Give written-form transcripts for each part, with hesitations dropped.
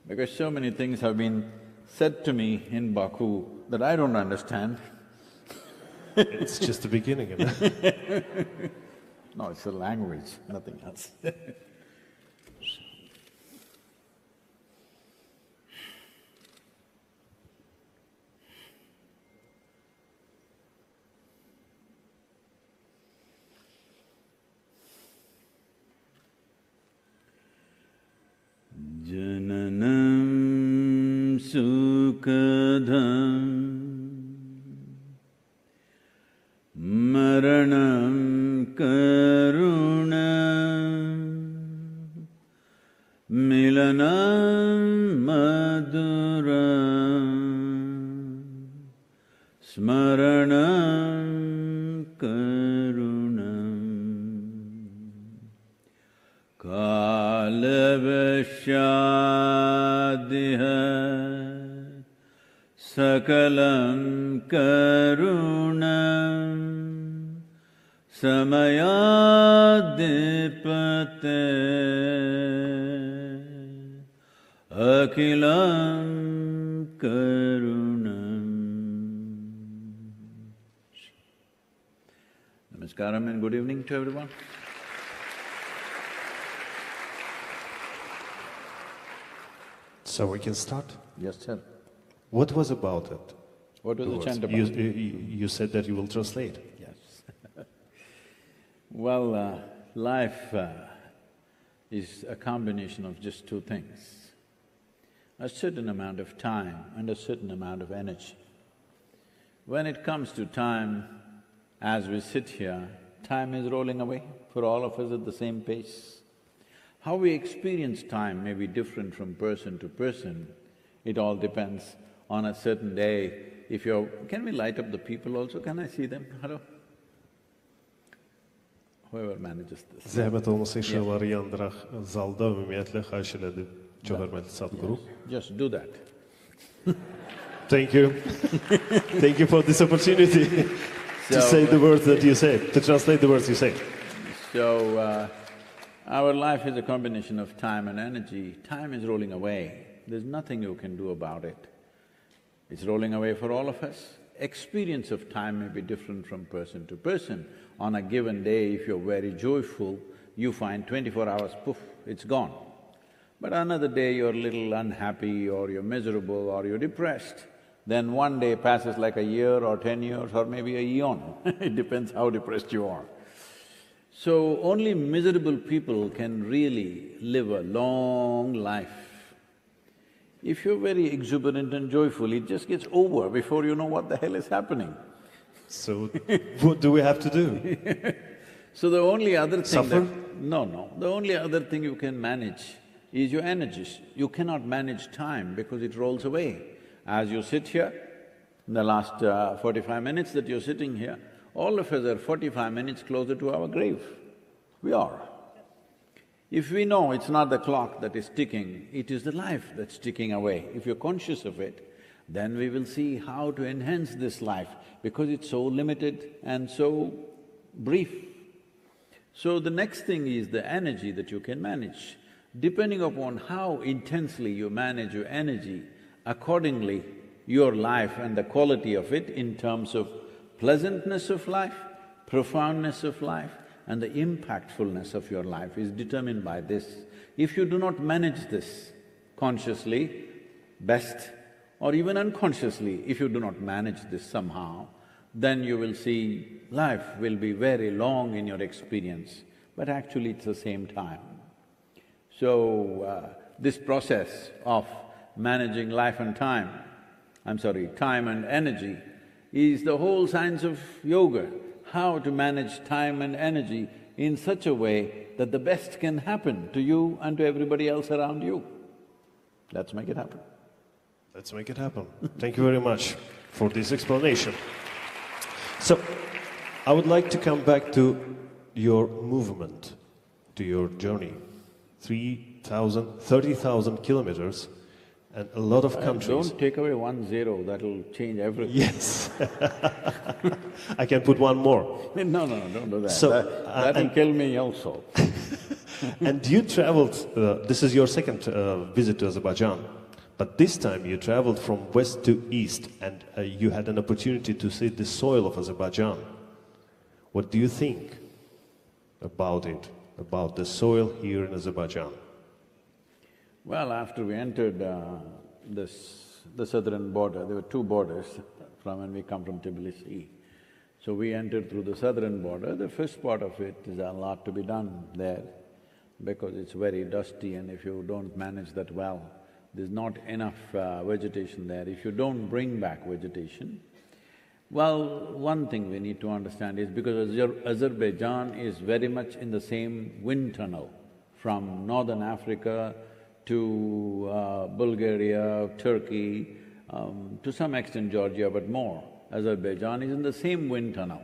because so many things have been said to me in Baku that I don't understand. It's just the beginning, isn't it? No, it's a language, nothing else. Jananam sukadham maranam karunam milanam maduram smaranam karunam kalavashadiha sakalam karunam samayadipate akilam karunam. Namaskaram and good evening to everyone. So we can start? Yes, sir. What was about it? What was the chant about? You said that you will translate. Yes. Well, life is a combination of just two things: a certain amount of time and a certain amount of energy. When it comes to time, as we sit here, time is rolling away for all of us at the same pace. How we experience time may be different from person to person. It all depends on a certain day. If you're… Can we light up the people also? Can I see them? Hello? Whoever manages this. Zəhmət olmasa inşallah yandıraq zalda ümumiyyətlə xahiş elədi çox hörmətli Sadhguru. Just do that. Thank you. Thank you for this opportunity to say the words that you said, to translate the words you said. So, our life is a combination of time and energy. Time is rolling away. There's nothing you can do about it. It's rolling away for all of us. Experience of time may be different from person to person. On a given day, if you're very joyful, you find 24 hours, poof, it's gone. But another day you're a little unhappy or you're miserable or you're depressed, then one day passes like a year or 10 years or maybe a eon. It depends how depressed you are. So, only miserable people can really live a long life. If you're very exuberant and joyful, it just gets over before you know what the hell is happening. So, what do we have to do? So the only other thing Suffer? No, the only other thing you can manage is your energies. You cannot manage time because it rolls away. As you sit here, in the last 45 minutes that you're sitting here, all of us are 45 minutes closer to our grave. We are. If we know it's not the clock that is ticking, it is the life that's ticking away. If you're conscious of it, then we will see how to enhance this life because it's so limited and so brief. So the next thing is the energy that you can manage. Depending upon how intensely you manage your energy, accordingly your life and the quality of it in terms of pleasantness of life, profoundness of life, and the impactfulness of your life is determined by this. If you do not manage this consciously, best, or even unconsciously, if you do not manage this somehow, then you will see life will be very long in your experience, but actually it's the same time. So, this process of managing life and time, time and energy, is the whole science of yoga, how to manage time and energy in such a way that the best can happen to you and to everybody else around you. Let's make it happen. Let's make it happen. Thank you very much for this explanation. So, I would like to come back to your movement, to your journey. 30,000 kilometers and a lot of countries. Don't take away 1 0, that'll change everything. Yes. I can put one more. No, don't do that. So, That'll kill me also. And you traveled, this is your second visit to Azerbaijan, but this time you traveled from west to east and you had an opportunity to see the soil of Azerbaijan. What do you think about it, about the soil here in Azerbaijan? Well, after we entered the southern border, there were two borders from when we come from Tbilisi. So we entered through the southern border. The first part of it is a lot to be done there because it's very dusty, and if you don't manage that well, there's not enough vegetation there. If you don't bring back vegetation, well, one thing we need to understand is because Azerbaijan is very much in the same wind tunnel from northern Africa to Bulgaria, Turkey, to some extent Georgia, but more. Azerbaijan is in the same wind tunnel.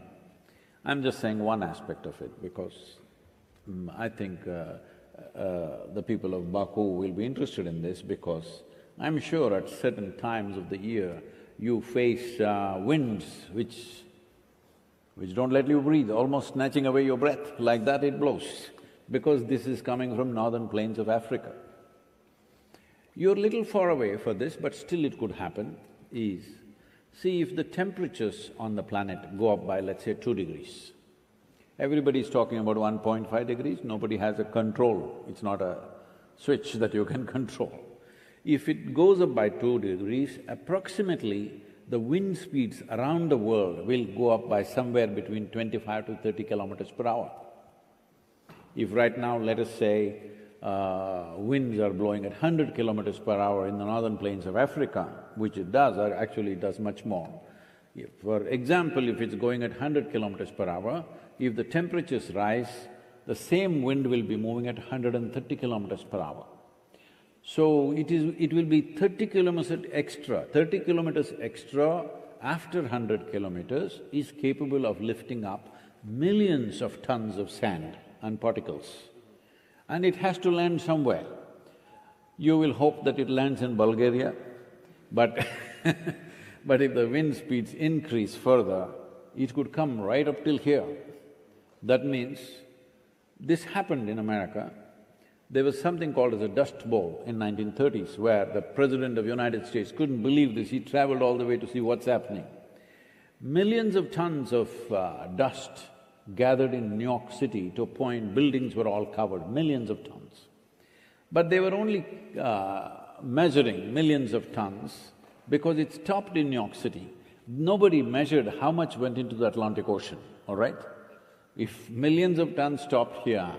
I'm just saying one aspect of it because I think the people of Baku will be interested in this because I'm sure at certain times of the year you face winds which don't let you breathe, almost snatching away your breath, like that it blows, because this is coming from northern plains of Africa. You're a little far away for this, but still it could happen, is, see if the temperatures on the planet go up by, let's say, 2 degrees. Everybody's talking about 1.5 degrees, nobody has a control, it's not a switch that you can control. If it goes up by 2 degrees, approximately the wind speeds around the world will go up by somewhere between 25 to 30 kilometers per hour. If right now, let us say, winds are blowing at 100 kilometers per hour in the northern plains of Africa, which it does, or actually it does much more. For example, if it's going at 100 kilometers per hour, if the temperatures rise, the same wind will be moving at 130 kilometers per hour. So it will be 30 kilometers extra. 30 kilometers extra after 100 kilometers is capable of lifting up millions of tons of sand and particles. And it has to land somewhere. You will hope that it lands in Bulgaria, but but if the wind speeds increase further, it could come right up till here. That means, this happened in America. There was something called as a dust bowl in 1930s where the President of the United States couldn't believe this, he traveled all the way to see what's happening. Millions of tons of dust gathered in New York City to a point buildings were all covered, millions of tons. But they were only measuring millions of tons because it stopped in New York City. Nobody measured how much went into the Atlantic Ocean, all right? If millions of tons stopped here,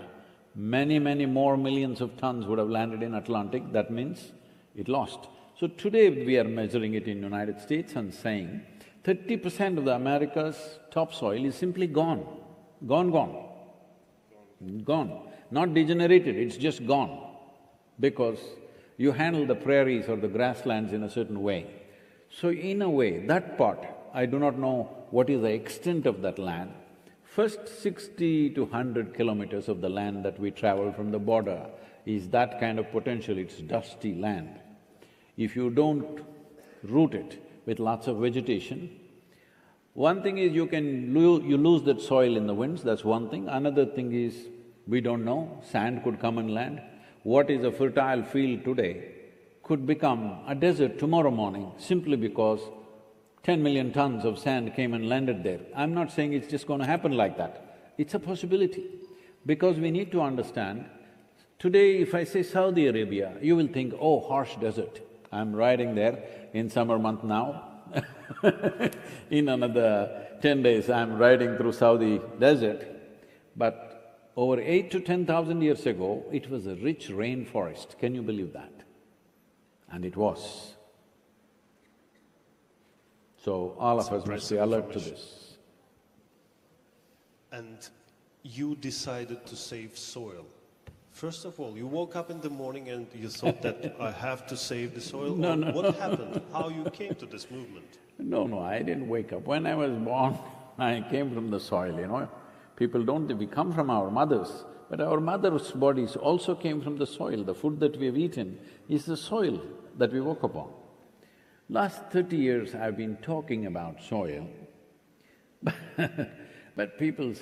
many more millions of tons would have landed in Atlantic, that means it lost. So today we are measuring it in United States and saying 30% of the America's topsoil is simply gone. Gone. Not degenerated, it's just gone. Because you handle the prairies or the grasslands in a certain way. So in a way, that part, I do not know what is the extent of that land. First 60 to 100 kilometers of the land that we travel from the border is that kind of potential, it's dusty land. If you don't root it with lots of vegetation, one thing is you lose that soil in the winds, that's one thing. Another thing is, we don't know, sand could come and land. What is a fertile field today could become a desert tomorrow morning simply because 10 million tons of sand came and landed there. I'm not saying it's just going to happen like that. It's a possibility. Because we need to understand, today if I say Saudi Arabia, you will think, oh, harsh desert. I'm riding there in summer month now. In another 10 days, I'm riding through Saudi desert. But over 8 to 10,000 years ago, it was a rich rainforest. Can you believe that? And it was. So all of us must be alert to this. And you decided to save soil. First of all, you woke up in the morning and you thought that I have to save the soil? No. What happened? How you came to this movement? No, I didn't wake up. When I was born, I came from the soil, you know. People don't think we come from our mothers, but our mothers' bodies also came from the soil. The food that we have eaten is the soil that we woke upon. Last 30 years I've been talking about soil, but people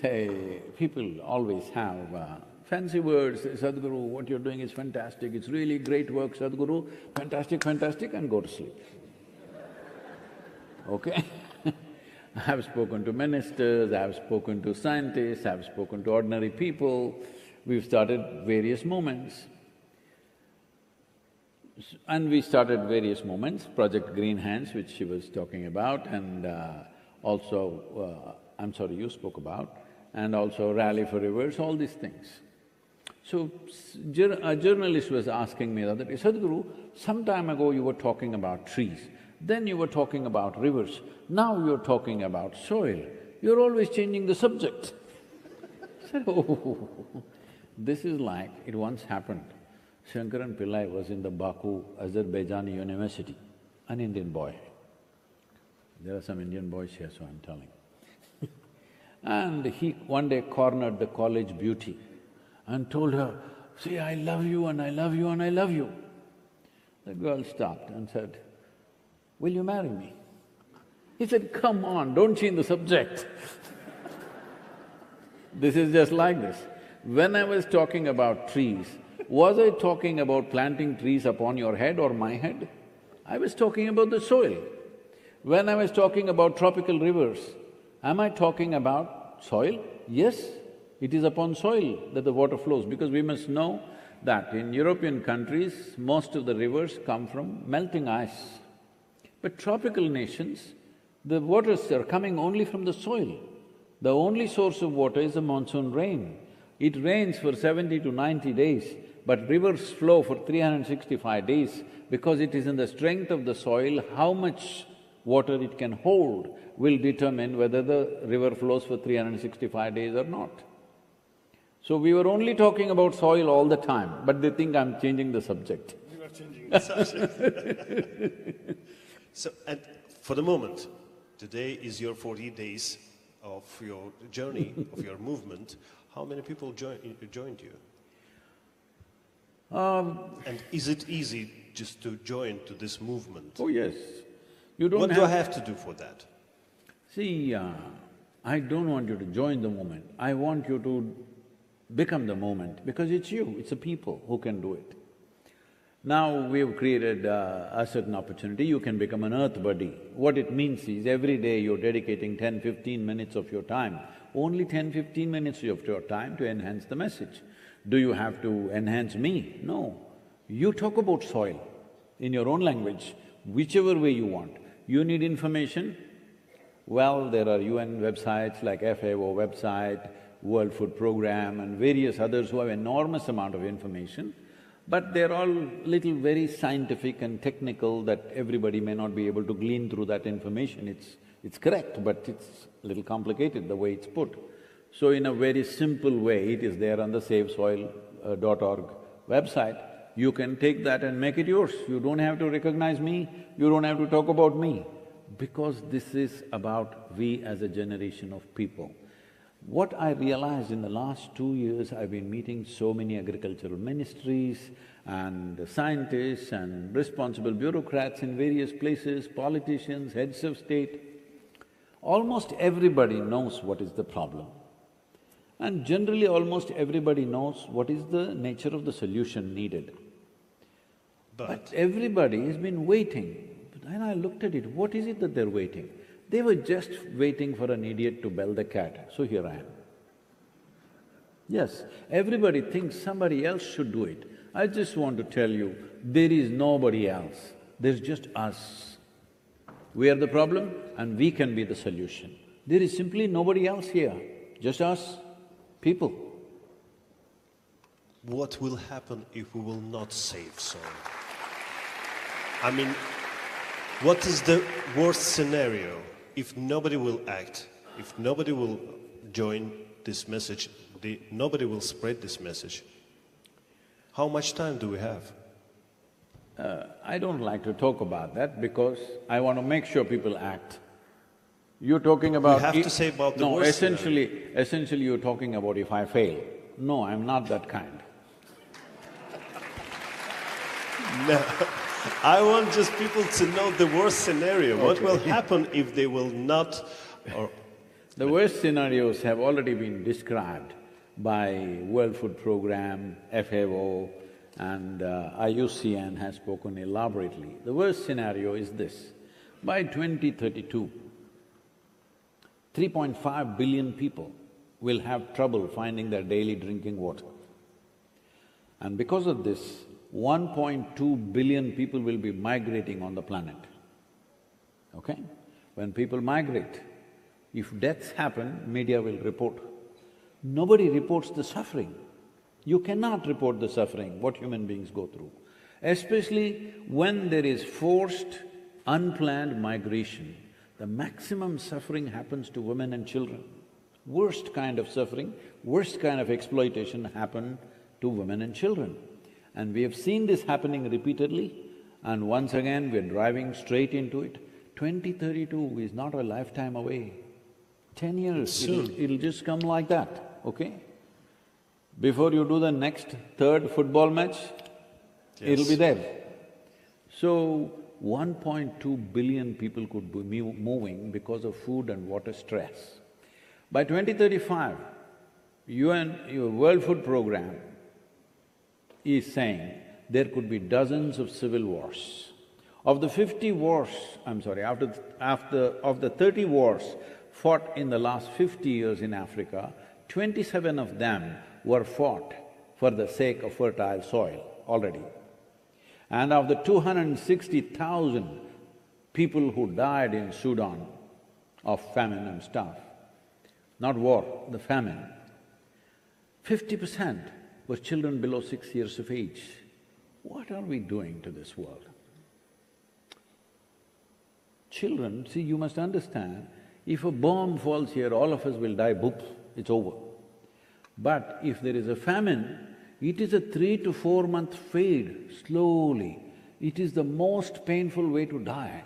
always have fancy words, say, Sadhguru, what you're doing is fantastic, it's really great work, Sadhguru, fantastic, fantastic, and go to sleep. Okay? I've spoken to ministers, I've spoken to scientists, I've spoken to ordinary people, we've started various movements. And we started various movements, Project Green Hands, which she was talking about, and I'm sorry, you spoke about, and also Rally for Rivers, all these things. So, a journalist was asking me the other day, Sadhguru, some time ago you were talking about trees, then you were talking about rivers, now you're talking about soil. You're always changing the subject. I said, oh, this is like, it once happened. Shankaran Pillai was in the Baku, Azerbaijani University, an Indian boy. There are some Indian boys here, so I'm telling. And he one day cornered the college beauty and told her, see, I love you and I love you and I love you. The girl stopped and said, will you marry me? He said, come on, don't change the subject. This is just like this. When I was talking about trees, was I talking about planting trees upon your head or my head? I was talking about the soil. When I was talking about tropical rivers, am I talking about soil? Yes, it is upon soil that the water flows, because we must know that in European countries, most of the rivers come from melting ice. But tropical nations, the waters are coming only from the soil. The only source of water is the monsoon rain. It rains for 70 to 90 days, but rivers flow for 365 days because it is in the strength of the soil, how much water it can hold will determine whether the river flows for 365 days or not. So we were only talking about soil all the time, but they think I'm changing the subject. You are changing the subject. So, and for the moment, today is your 40 days of your journey, of your movement. How many people joined you? And is it easy just to join to this movement? Oh yes. You don't What do I have to do for that? See, I don't want you to join the movement. I want you to become the movement, because it's you, it's the people who can do it. Now we've created a certain opportunity, you can become an earth buddy. What it means is every day you're dedicating 10-15 minutes of your time, only 10-15 minutes of your time to enhance the message. Do you have to enhance me? No. You talk about soil in your own language, whichever way you want. You need information? Well, there are UN websites like FAO website, World Food Program and various others who have enormous amount of information, but they're all little very scientific and technical that everybody may not be able to glean through that information. It's correct, but it's a little complicated the way it's put. So in a very simple way, it is there on the SaveSoil.org website. You can take that and make it yours. You don't have to recognize me, you don't have to talk about me, because this is about we as a generation of people. What I realized in the last 2 years, I've been meeting so many agricultural ministries and scientists and responsible bureaucrats in various places, politicians, heads of state. Almost everybody knows what is the problem. And generally almost everybody knows what is the nature of the solution needed. But everybody has been waiting. And I looked at it, what is it that they're waiting? They were just waiting for an idiot to bell the cat, so here I am. Yes, everybody thinks somebody else should do it. I just want to tell you, there is nobody else, there's just us. We are the problem and we can be the solution. There is simply nobody else here, just us, people. What will happen if we will not save soil? I mean, what is the worst scenario if nobody will act, if nobody will join this message, nobody will spread this message? How much time do we have? I don't like to talk about that because I want to make sure people act. You're talking about… You have to say about the No, worst essentially you're talking about if I fail. No, I'm not that kind. No. I want just people to know the worst scenario. Okay. What will happen if they will not… or… The worst scenarios have already been described. by World Food Programme, FAO, and IUCN has spoken elaborately. The worst scenario is this: by 2032, 3.5 billion people will have trouble finding their daily drinking water. And because of this, 1.2 billion people will be migrating on the planet, okay? When people migrate, if deaths happen, media will report. Nobody reports the suffering. You cannot report the suffering, what human beings go through. Especially when there is forced, unplanned migration, the maximum suffering happens to women and children. Worst kind of suffering, worst kind of exploitation happen to women and children. And we have seen this happening repeatedly, and once again we're driving straight into it. 2032 is not a lifetime away. 10 years, it'll just come like that, okay? Before you do the next third football match, it'll be there. So, 1.2 billion people could be moving because of food and water stress. By 2035, UN, your World Food Programme is saying there could be dozens of civil wars. Of the 50 wars, of the 30 wars fought in the last 50 years in Africa, 27 of them were fought for the sake of fertile soil already. And of the 260,000 people who died in Sudan of famine and stuff, not war, the famine, 50% were children below 6 years of age. What are we doing to this world? Children, see, you must understand, if a bomb falls here, all of us will die, boop, it's over. But if there is a famine, it is a 3 to 4 month fade, slowly. It is the most painful way to die.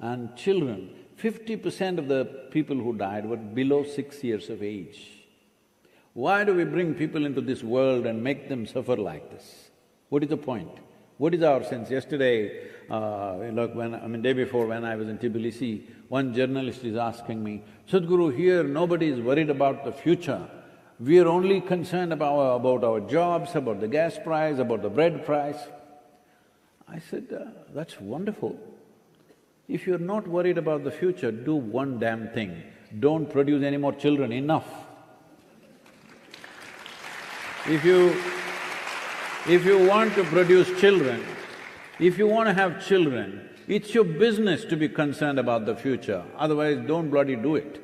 And children, 50% of the people who died were below 6 years of age. Why do we bring people into this world and make them suffer like this? What is the point? What is our sense? Yesterday, day before when I was in Tbilisi, one journalist is asking me, Sadhguru, here nobody is worried about the future. We are only concerned about our jobs, about the gas price, about the bread price. I said, that's wonderful. If you're not worried about the future, do one damn thing. Don't produce any more children, enough. If you want to produce children, if you want to have children, it's your business to be concerned about the future, otherwise don't bloody do it.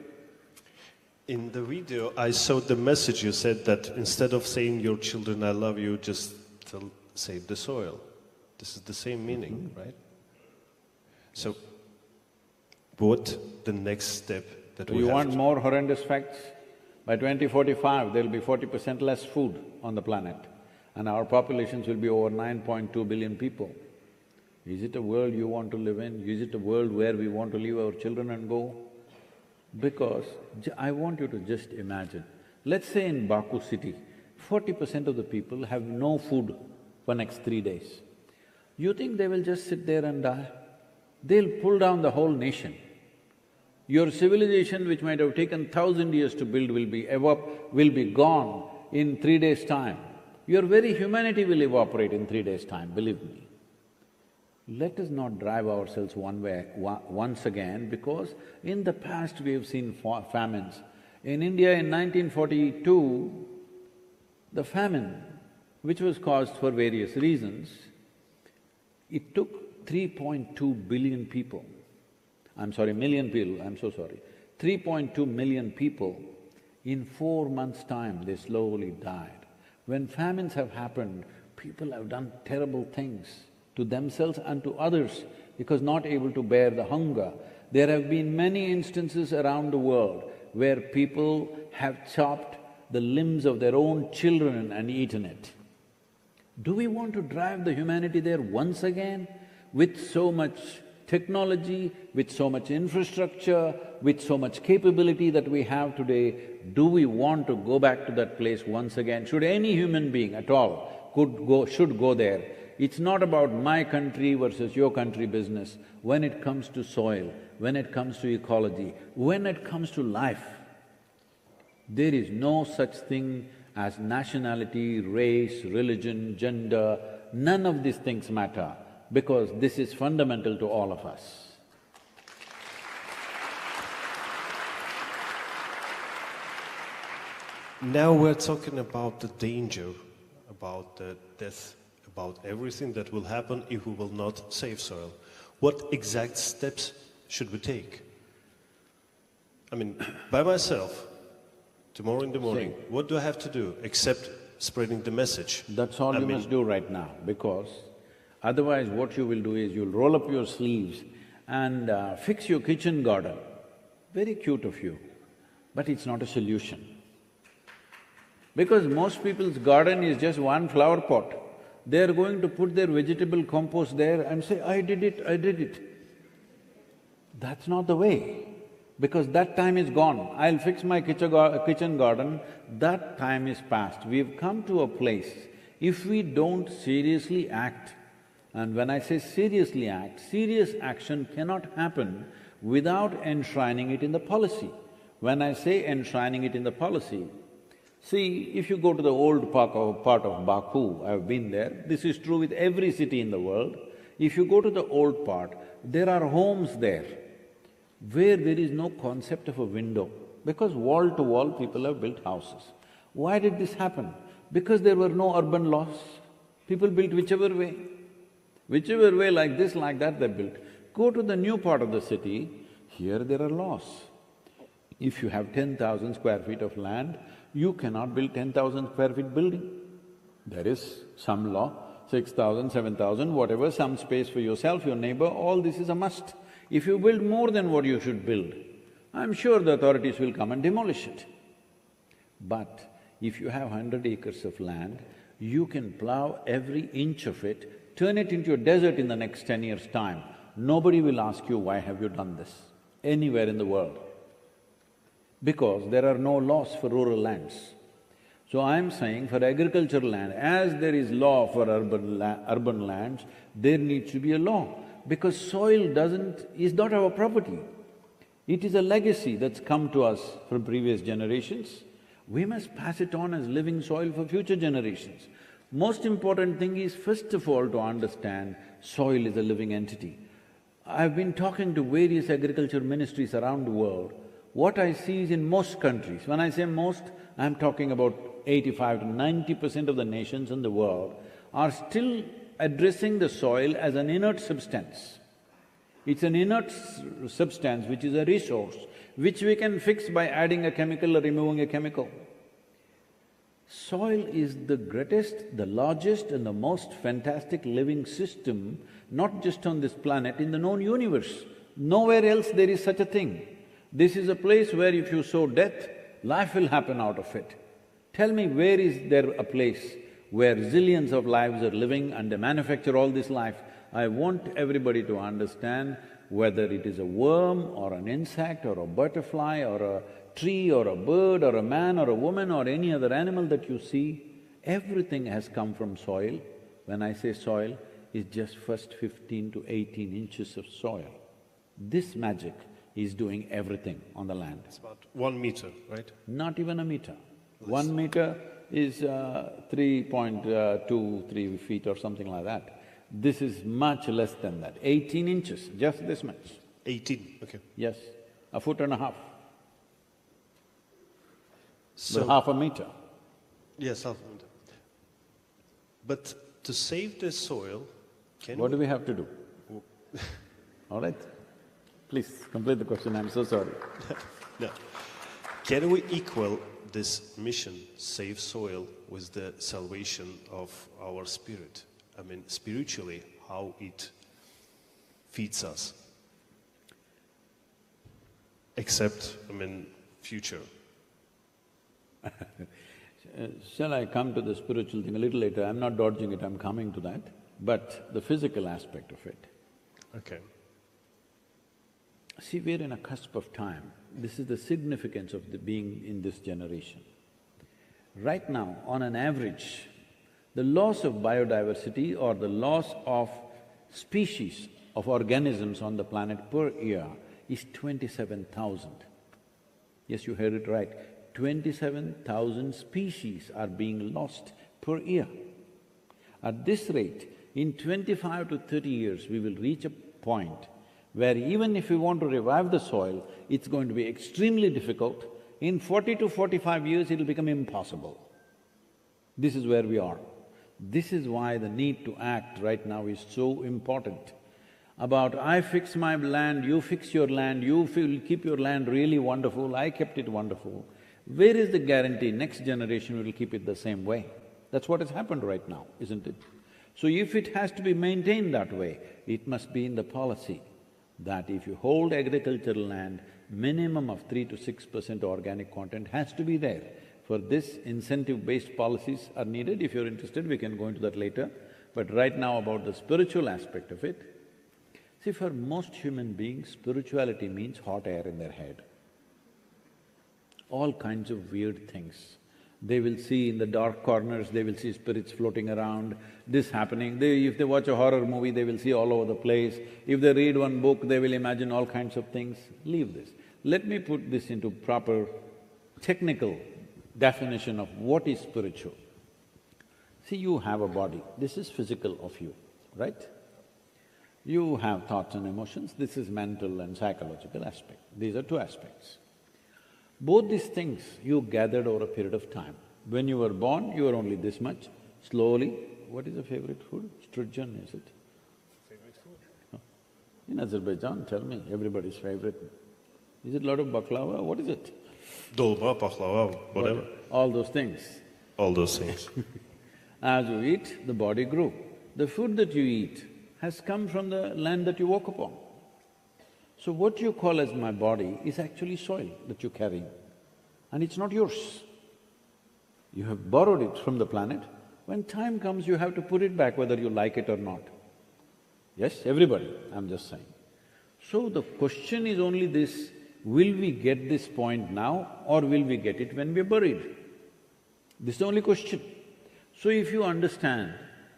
In the video, I saw the message you said that instead of saying your children, I love you, just save the soil. This is the same meaning, right? So, what the next step that we have? You want more horrendous facts? By 2045, there'll be 40% less food on the planet, and our populations will be over 9.2 billion people. Is it a world you want to live in? Is it a world where we want to leave our children and go? Because I want you to just imagine, let's say in Baku city, 40% of the people have no food for next 3 days. You think they will just sit there and die? They'll pull down the whole nation. Your civilization, which might have taken 1,000 years to build, will be gone in 3 days' time. Your very humanity will evaporate in 3 days' time, believe me. Let us not drive ourselves one way once again, because in the past we have seen famines. In India in 1942, the famine, which was caused for various reasons, it took 3.2 billion people, million people, I'm so sorry, 3.2 million people, in 4 months' time they slowly died. When famines have happened, people have done terrible things to themselves and to others because not able to bear the hunger. There have been many instances around the world where people have chopped the limbs of their own children and eaten it. Do we want to drive the humanity there once again with so much technology, with so much infrastructure, with so much capability that we have today? Do we want to go back to that place once again? Should any human being at all should go there? It's not about my country versus your country business. When it comes to soil, when it comes to ecology, when it comes to life, There is no such thing as nationality, race, religion, gender, none of these things matter, because this is fundamental to all of us. Now we're talking about the danger, about the death, about everything that will happen if we will not save soil. What exact steps should we take? I mean, by myself, tomorrow in the morning, what do I have to do except spreading the message? That's all you must do right now, because otherwise what you will do is you'll roll up your sleeves and fix your kitchen garden. Very cute of you, but it's not a solution. Because most people's garden is just one flower pot. They're going to put their vegetable compost there and say, I did it, I did it. That's not the way, because that time is gone. I'll fix my kitchen garden, that time is past. We've come to a place, if we don't seriously act, and when I say seriously act, serious action cannot happen without enshrining it in the policy. When I say enshrining it in the policy, see, if you go to the old part of Baku, I've been there, this is true with every city in the world. If you go to the old part, there are homes there where there is no concept of a window, because wall to wall people have built houses. Why did this happen? Because there were no urban laws. People built whichever way. Whichever way, like this, like that, they built. Go to the new part of the city, here there are laws. If you have 10,000 square feet of land, you cannot build 10,000 square feet building. There is some law, 6,000, 7,000, whatever, some space for yourself, your neighbor, all this is a must. If you build more than what you should build, I'm sure the authorities will come and demolish it. But if you have 100 acres of land, you can plow every inch of it, turn it into a desert in the next 10 years' time. Nobody will ask you, why have you done this, anywhere in the world, because there are no laws for rural lands. So I'm saying for agricultural land, as there is law for urban lands, there needs to be a law, because soil is not our property. It is a legacy that's come to us from previous generations. We must pass it on as living soil for future generations. Most important thing is, first of all, to understand soil is a living entity. I've been talking to various agriculture ministries around the world. What I see is in most countries, when I say most, I'm talking about 85 to 90% of the nations in the world are still addressing the soil as an inert substance. It's an inert substance which is a resource, which we can fix by adding a chemical or removing a chemical. Soil is the greatest, the largest and the most fantastic living system, not just on this planet, in the known universe. Nowhere else there is such a thing. This is a place where if you sow death, life will happen out of it. Tell me, where is there a place where zillions of lives are living and they manufacture all this life? I want everybody to understand, whether it is a worm or an insect or a butterfly or a tree or a bird or a man or a woman or any other animal that you see, everything has come from soil. When I say soil, it's just first 15 to 18 inches of soil. This magic is doing everything on the land. It's about 1 meter, right? Not even a meter. 1 meter is 3.23 feet or something like that. This is much less than that, 18 inches, just this much. 18, okay. Yes, a foot and a half. So, but half a meter. Yes, half a meter. But to save the soil, What do we have to do? All right? Please, complete the question, I'm so sorry. No. Can we equal this mission, save soil, with the salvation of our spirit? I mean, spiritually, how it feeds us? Except, I mean, future. Shall I come to the spiritual thing a little later? I'm not dodging it, I'm coming to that. But the physical aspect of it. Okay. See, we're in a cusp of time. This is the significance of the being in this generation. Right now, on an average, the loss of biodiversity or the loss of species of organisms on the planet per year is 27,000. Yes, you heard it right, 27,000 species are being lost per year. At this rate, in 25 to 30 years, we will reach a point where even if we want to revive the soil, it's going to be extremely difficult. In 40 to 45 years, it'll become impossible. This is where we are. This is why the need to act right now is so important. About I fix my land, you fix your land, you keep your land really wonderful, I kept it wonderful. Where is the guarantee next generation will keep it the same way? That's what has happened right now, isn't it? So if it has to be maintained that way, it must be in the policy that if you hold agricultural land, minimum of 3 to 6% organic content has to be there. For this, incentive-based policies are needed. If you're interested, we can go into that later. But right now about the spiritual aspect of it, see, for most human beings, spirituality means hot air in their head. All kinds of weird things. They will see in the dark corners, they will see spirits floating around, this happening. If they watch a horror movie, they will see all over the place. If they read one book, they will imagine all kinds of things. Leave this. Let me put this into proper technical definition of what is spiritual. See, you have a body, this is physical of you, right? You have thoughts and emotions, this is mental and psychological aspect. These are two aspects. Both these things you gathered over a period of time. When you were born, you were only this much. Slowly, what is your favorite food? Sturgeon, is it? Favorite food? No. In Azerbaijan, tell me, everybody's favorite. Is it a lot of baklava? What is it? Dolma, baklava, whatever. All those things. All those things. As you eat, the body grew. The food that you eat has come from the land that you walk upon. So what you call as my body is actually soil that you carry, and it's not yours. You have borrowed it from the planet. When time comes, you have to put it back whether you like it or not. Yes, everybody, I'm just saying. So the question is only this, will we get this point now or will we get it when we're buried? This is the only question. So if you understand,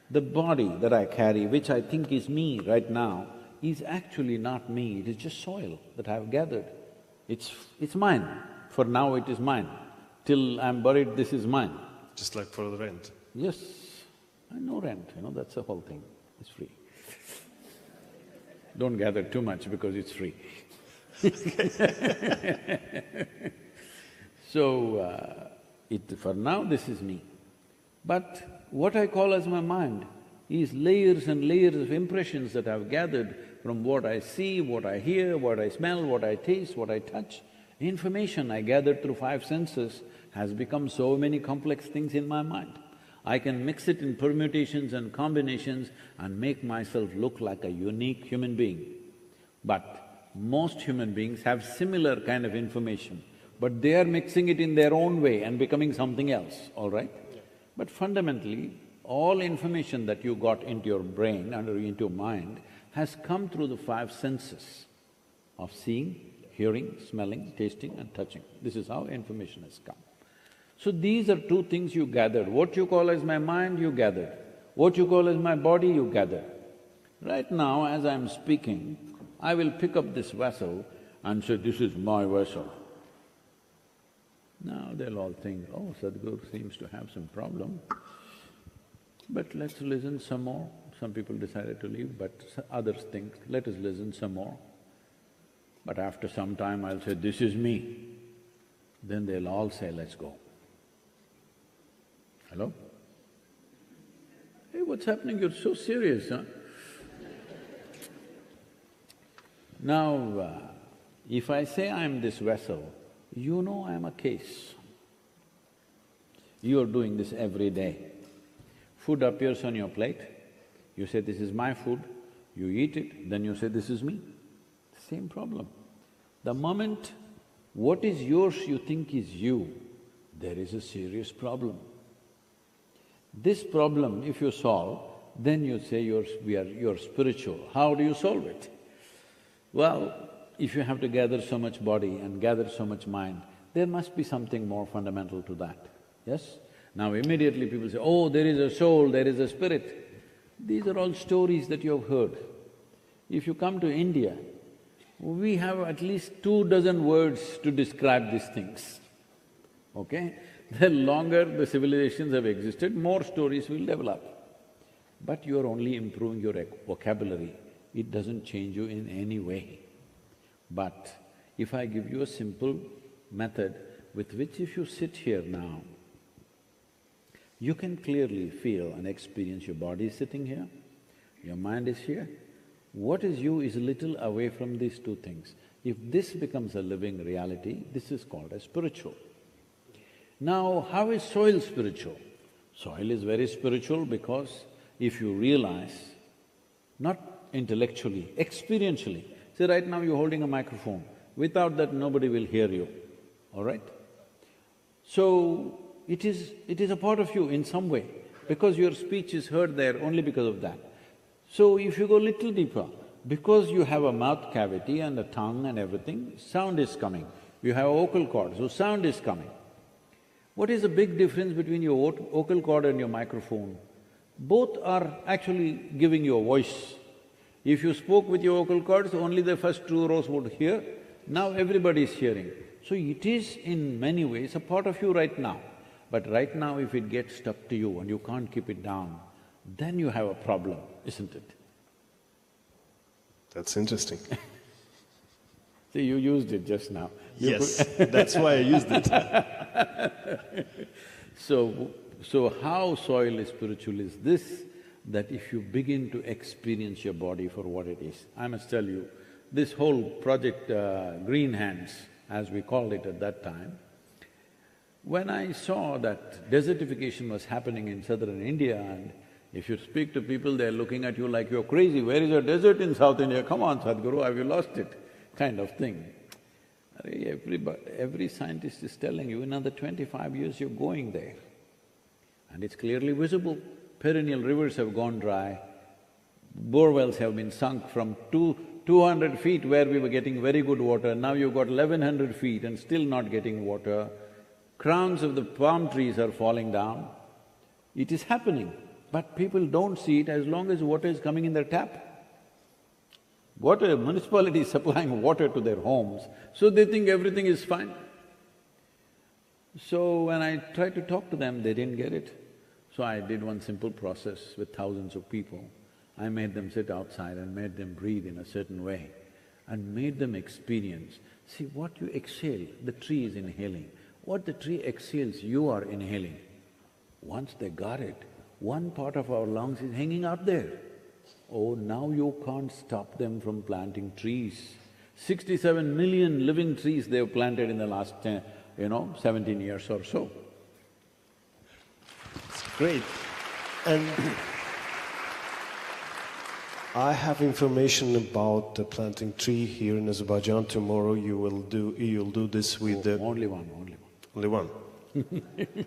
the body that I carry, which I think is me right now, is actually not me, it is just soil that I've gathered. It's mine. For now it is mine. Till I'm buried, this is mine. Just like for the rent. Yes, no rent, that's the whole thing, it's free. Don't gather too much because it's free. So, for now this is me. But what I call as my mind is layers and layers of impressions that I've gathered from what I see, what I hear, what I smell, what I taste, what I touch. Information I gathered through 5 senses has become so many complex things in my mind. I can mix it in permutations and combinations and make myself look like a unique human being. But most human beings have similar kind of information, but they are mixing it in their own way and becoming something else, all right? But fundamentally, all information that you got into your brain and into your mind has come through the 5 senses of seeing, hearing, smelling, tasting and touching. This is how information has come. So these are 2 things you gathered. What you call as my mind, you gathered. What you call as my body, you gathered. Right now, as I'm speaking, I will pick up this vessel and say, this is my vessel. Now they'll all think, oh, Sadhguru seems to have some problem. But let's listen some more. Some people decided to leave, but others think, let us listen some more. But after some time I'll say, this is me. Then they'll all say, let's go. Hello? Hey, what's happening? You're so serious, huh? Now, if I say I'm this vessel, you know I'm a case. You're doing this every day. Food appears on your plate, you say, this is my food, you eat it, then you say, this is me. Same problem. The moment what is yours you think is you, there is a serious problem. This problem, if you solve, then you say you're spiritual. How do you solve it? Well, if you have to gather so much body and gather so much mind, there must be something more fundamental to that, yes? Now immediately people say, oh, there is a soul, there is a spirit. These are all stories that you have heard. If you come to India, we have at least 2 dozen words to describe these things. okay? The longer the civilizations have existed, more stories will develop. But you're only improving your vocabulary, it doesn't change you in any way. But if I give you a simple method with which if you sit here now, you can clearly feel and experience your body is sitting here, your mind is here. What is you is a little away from these two things. If this becomes a living reality, this is called as spiritual. Now, how is soil spiritual? Soil is very spiritual because if you realize, not intellectually, experientially, see right now you're holding a microphone, without that nobody will hear you, all right? So, it is a part of you in some way, because your speech is heard there only because of that. So if you go little deeper, because you have a mouth cavity and a tongue and everything, sound is coming. You have vocal cord, so sound is coming. What is the big difference between your vocal cord and your microphone? Both are actually giving you a voice. If you spoke with your vocal cords, only the first 2 rows would hear, now everybody is hearing. So it is in many ways a part of you right now. But right now if it gets stuck to you and you can't keep it down, then you have a problem, isn't it? That's interesting. See, you used it just now. Yes, that's why I used it. So how soil is spiritual is this, that if you begin to experience your body for what it is, I must tell you, this whole project Green Hands, as we called it at that time, when I saw that desertification was happening in southern India, and if you speak to people, they're looking at you like you're crazy, where is a desert in South India? Come on, Sadhguru, have you lost it? Kind of thing. Every scientist is telling you, in another 25 years you're going there. And it's clearly visible. Perennial rivers have gone dry, bore wells have been sunk from 200 feet where we were getting very good water, now you've got 1100 feet and still not getting water. Crowns of the palm trees are falling down. It is happening, but people don't see it as long as water is coming in their tap. Water, municipality is supplying water to their homes, so they think everything is fine. So when I tried to talk to them, they didn't get it. So I did one simple process with thousands of people. I made them sit outside and made them breathe in a certain way and made them experience. See, what you exhale, the tree is inhaling. What the tree exhales, you are inhaling. Once they got it, one part of our lungs is hanging out there. Oh, now you can't stop them from planting trees. 67 million living trees they have planted in the last 17 years or so. It's great. And I have information about the planting tree here in Azerbaijan. Tomorrow you'll do this with the… Only one. Only one?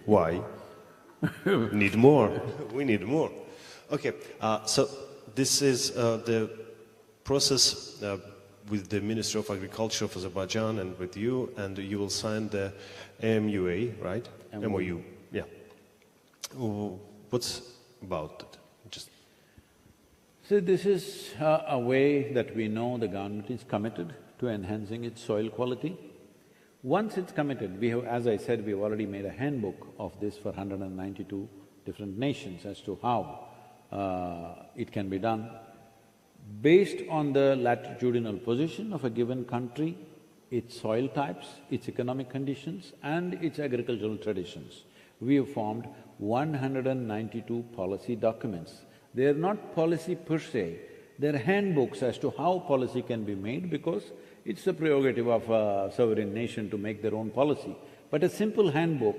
Why? Need more. We need more. Okay, so this is the process with the Ministry of Agriculture of Azerbaijan and with you, and you will sign the MUA, right? MOU, yeah. What's about it? See, this is a way that we know the government is committed to enhancing its soil quality. Once it's committed, we have, as I said, we've already made a handbook of this for 192 different nations as to how it can be done. Based on the latitudinal position of a given country, its soil types, its economic conditions and its agricultural traditions, we have formed 192 policy documents. They are not policy per se, they're handbooks as to how policy can be made, because it's the prerogative of a sovereign nation to make their own policy. But a simple handbook,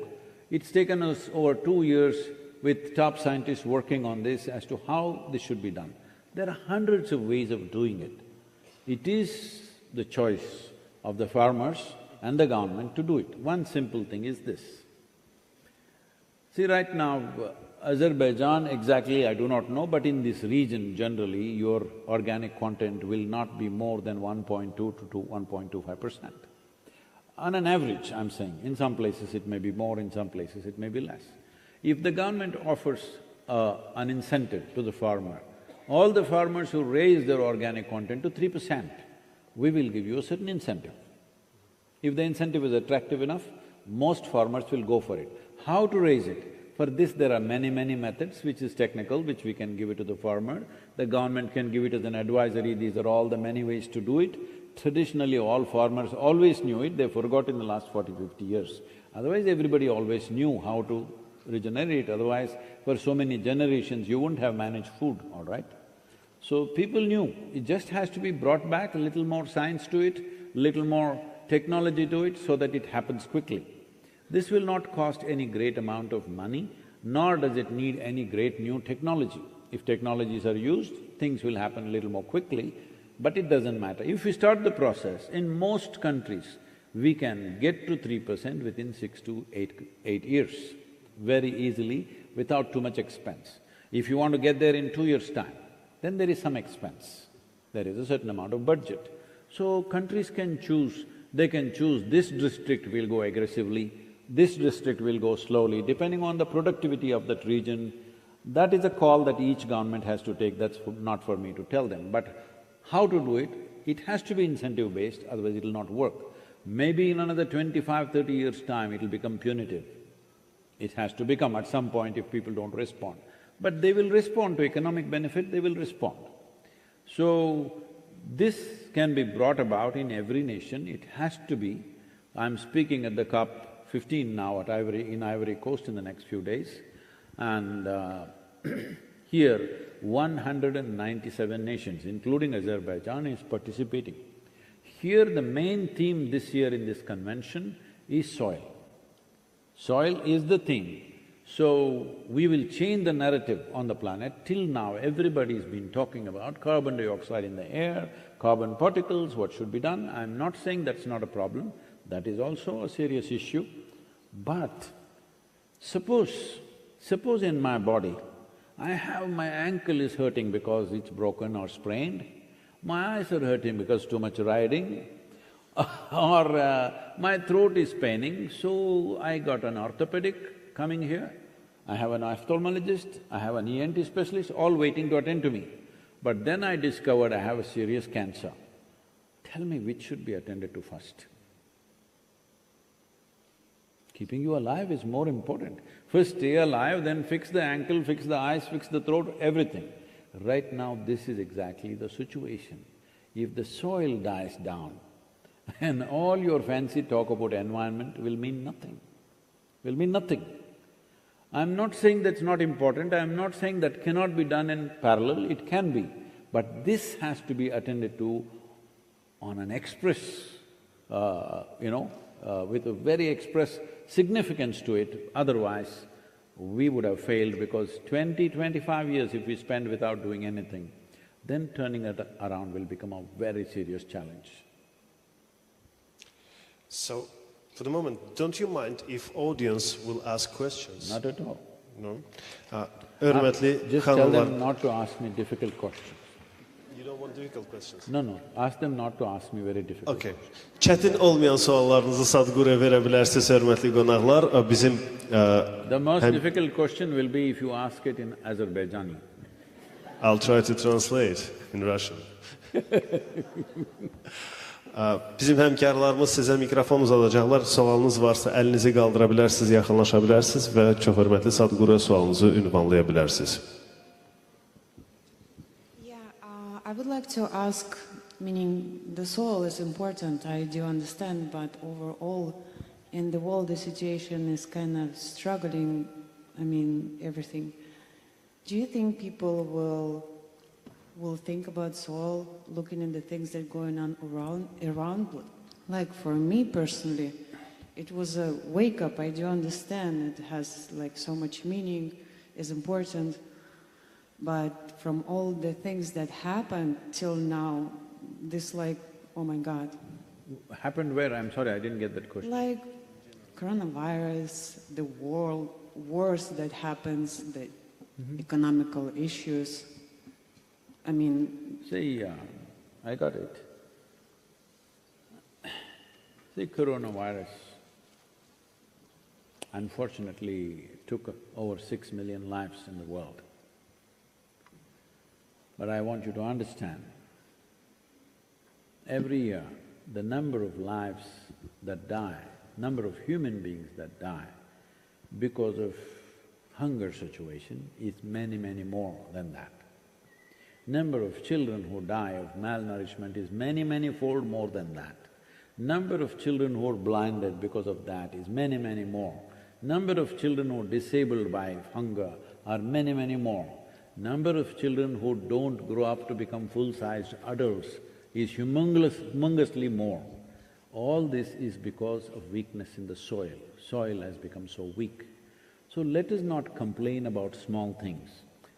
it's taken us over 2 years with top scientists working on this as to how this should be done. There are hundreds of ways of doing it. It is the choice of the farmers and the government to do it. One simple thing is this. See, right now, Azerbaijan exactly I do not know, but in this region generally, your organic content will not be more than 1.2 to 1.25%. On an average, I'm saying, in some places it may be more, in some places it may be less. If the government offers an incentive to the farmer, all the farmers who raise their organic content to 3%, we will give you a certain incentive. If the incentive is attractive enough, most farmers will go for it. How to raise it? For this there are many methods which is technical, which we can give it to the farmer. The government can give it as an advisory, these are all the many ways to do it. Traditionally all farmers always knew it, they forgot in the last 40–50 years. Otherwise everybody always knew how to regenerate, otherwise for so many generations you wouldn't have managed food, all right? So people knew, it just has to be brought back, a little more science to it, little more technology to it so that it happens quickly. This will not cost any great amount of money, nor does it need any great new technology. If technologies are used, things will happen a little more quickly, but it doesn't matter. If we start the process, in most countries, we can get to 3% within 6 to 8 years, very easily, without too much expense. If you want to get there in 2 years' time, then there is some expense, there is a certain amount of budget. So countries can choose, they can choose this district will go aggressively, this district will go slowly, depending on the productivity of that region. That is a call that each government has to take, that's not for me to tell them. But how to do it? It has to be incentive-based, otherwise it'll not work. Maybe in another 25–30 years' time, it'll become punitive. It has to become at some point if people don't respond. But they will respond to economic benefit, they will respond. So, this can be brought about in every nation, it has to be. I'm speaking at the COP15 now at in Ivory Coast in the next few days, and here 197 nations, including Azerbaijan, is participating. Here the main theme this year in this convention is soil. Soil is the theme. So, we will change the narrative on the planet. Till now, everybody's been talking about carbon dioxide in the air, carbon particles, what should be done. I'm not saying that's not a problem, that is also a serious issue. But suppose in my body, my ankle is hurting because it's broken or sprained, my eyes are hurting because too much riding, or my throat is paining, so I got an orthopedic coming here, I have an ophthalmologist, I have an ENT specialist, all waiting to attend to me. But then I discovered I have a serious cancer. Tell me which should be attended to first? Keeping you alive is more important. First stay alive, then fix the ankle, fix the eyes, fix the throat, everything. Right now, this is exactly the situation. If the soil dies down, and all your fancy talk about environment will mean nothing, I'm not saying that's not important, I'm not saying that cannot be done in parallel, it can be. But this has to be attended to on an express, with a very express significance to it, otherwise we would have failed because 20–25 years if we spend without doing anything, then turning it around will become a very serious challenge. So, for the moment, don't you mind if audience will ask questions? Not at all. No? Just tell them not to ask me difficult questions. You don't want difficult questions? No, ask them not to ask me very difficult Okay. questions. Çətin olmayan suallarınızı Sadhguru'ya verə bilərsiniz, hörmətli qonaqlar. Bizim… The most difficult question will be if you ask it in Azerbaijani. I'll try to translate in Russian. Bizim həmkarlarımız sizə mikrofon uzadacaqlar. Sualınız varsa əlinizi qaldıra bilərsiniz, yaxınlaşa bilərsiniz və çox hörmətli Sadhguru'ya sualınızı ünvanlaya bilərsiniz. I would like to ask, meaning the soul is important, I do understand, but overall in the world the situation is kind of struggling, everything. Do you think people will think about soul, looking at the things that are going on around? Like for me personally, it was a wake-up, I do understand, it has like so much meaning, is important. But from all the things that happened till now, this like, oh my God. Happened where? I'm sorry, I didn't get that question. Like coronavirus, the wars that happens, the economical issues. See, I got it. See, coronavirus, unfortunately, took over 6 million lives in the world. But I want you to understand, every year, the number of lives that die number of human beings that die because of hunger situation is many, many more than that. Number of children who die of malnourishment is many, many fold more than that. Number of children who are blinded because of that is many, many more. Number of children who are disabled by hunger are many, many more. Number of children who don't grow up to become full-sized adults is humongously more. All this is because of weakness in the soil. Soil has become so weak. So let us not complain about small things.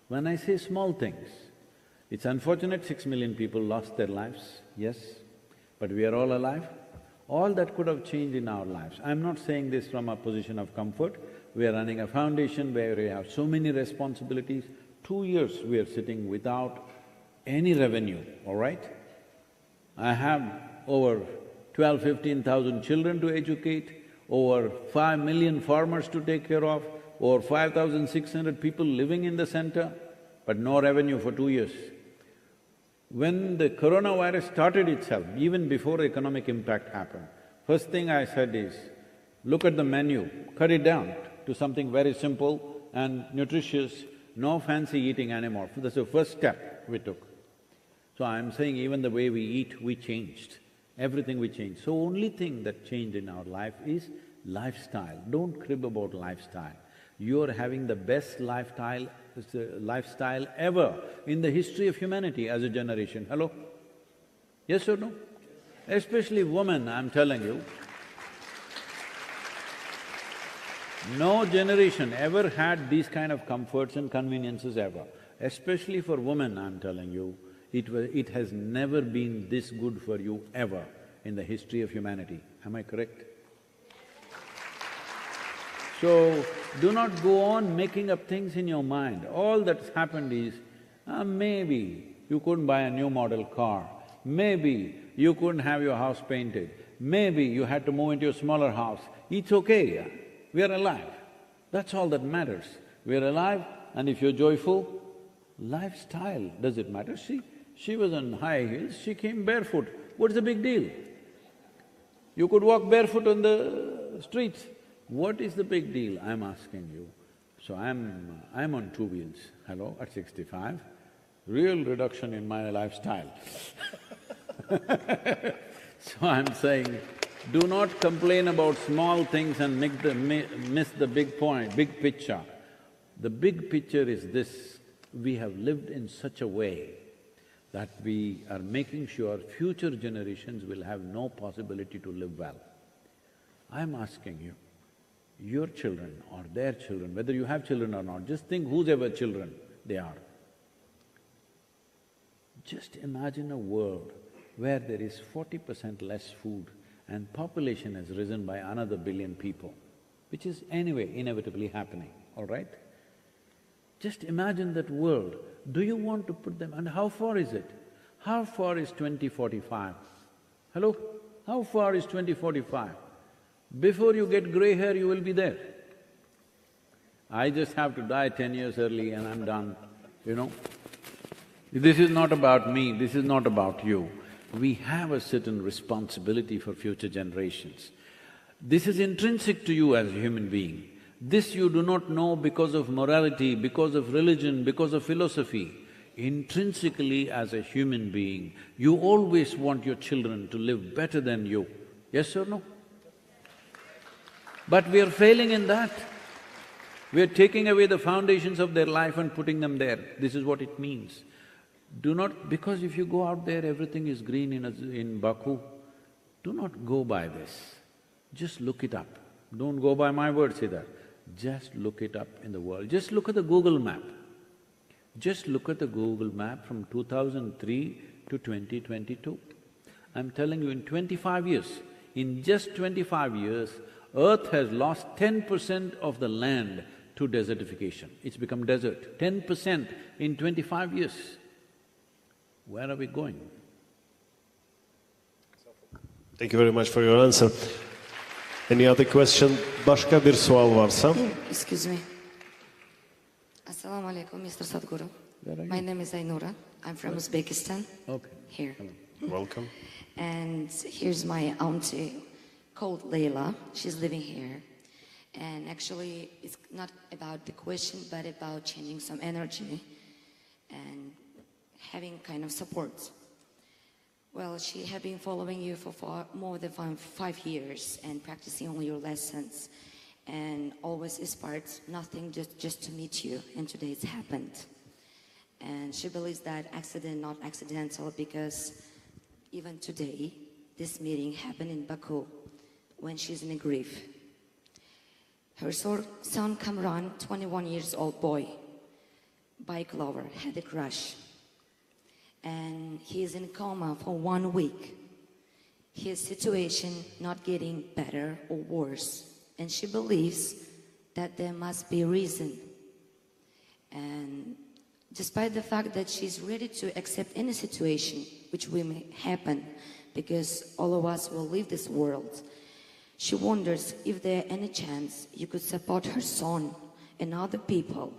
When I say small things, it's unfortunate 6 million people lost their lives, yes, but we are all alive. All that could have changed in our lives. I'm not saying this from a position of comfort. We are running a foundation where we have so many responsibilities. 2 years we are sitting without any revenue, all right? I have over 12,000–15,000 children to educate, over 5 million farmers to take care of, over 5,600 people living in the center, but no revenue for 2 years. When the coronavirus started itself, even before the economic impact happened, first thing I said is, look at the menu, cut it down to something very simple and nutritious, no fancy eating anymore. That's the first step we took. So I'm saying even the way we eat, we changed. Everything we changed. So only thing that changed in our life is lifestyle. Don't crib about lifestyle. You're having the best lifestyle ever in the history of humanity as a generation. Hello? Yes or no? Especially women, I'm telling you. No generation ever had these kind of comforts and conveniences ever. Especially for women, I'm telling you, it has never been this good for you ever in the history of humanity. Am I correct? So, do not go on making up things in your mind. All that's happened is, maybe you couldn't buy a new model car, maybe you couldn't have your house painted, maybe you had to move into a smaller house. It's okay, we are alive. That's all that matters. We are alive, and if you're joyful, lifestyle, does it matter? She was on high heels, she came barefoot. What's the big deal? You could walk barefoot on the streets. What is the big deal, I'm asking you? So I'm on 2 wheels, hello, at 65, real reduction in my lifestyle. So I'm saying, do not complain about small things and miss the big point, big picture. The big picture is this: we have lived in such a way that we are making sure future generations will have no possibility to live well. I'm asking you, your children or their children, whether you have children or not, just think whosever children they are. Just imagine a world where there is 40% less food and population has risen by another billion people, which is anyway inevitably happening, all right? Just imagine that world. Do you want to put them… and how far is it? How far is 2045? Hello? How far is 2045? Before you get grey hair, you will be there. I just have to die 10 years early and I'm done, you know. This is not about me, this is not about you. We have a certain responsibility for future generations. This is intrinsic to you as a human being. This you do not know because of morality, because of religion, because of philosophy. Intrinsically as a human being, you always want your children to live better than you. Yes or no? But we are failing in that. We are taking away the foundations of their life and putting them there. This is what it means. Do not… because if you go out there, everything is green in Baku, do not go by this. Just look it up. Don't go by my words either. Just look it up in the world. Just look at the Google map. Just look at the Google map from 2003 to 2022. I'm telling you, in 25 years, in just 25 years, Earth has lost 10% of the land to desertification. It's become desert, 10% in 25 years. Where are we going? Thank you very much for your answer. Any other question? Başka bir sual varsa? Excuse me. Assalamu alaikum, Mr. Sadhguru. My name is Ainura. I'm from Uzbekistan. Okay. Here. Welcome. And here's my auntie called Layla. She's living here. And actually, it's not about the question, but about changing some energy and having kind of support. Well, she had been following you for more than 5 years and practicing all your lessons and always inspired nothing just to meet you, and today it's happened. And she believes that accident not accidental, because even today this meeting happened in Baku when she's in a grief. Her son Kamran, 21 years old boy, bike lover, had a crash. And he is in coma for 1 week. His situation not getting better or worse. And she believes that there must be a reason. And despite the fact that she's ready to accept any situation which will happen, because all of us will leave this world, she wonders if there any chance you could support her son and other people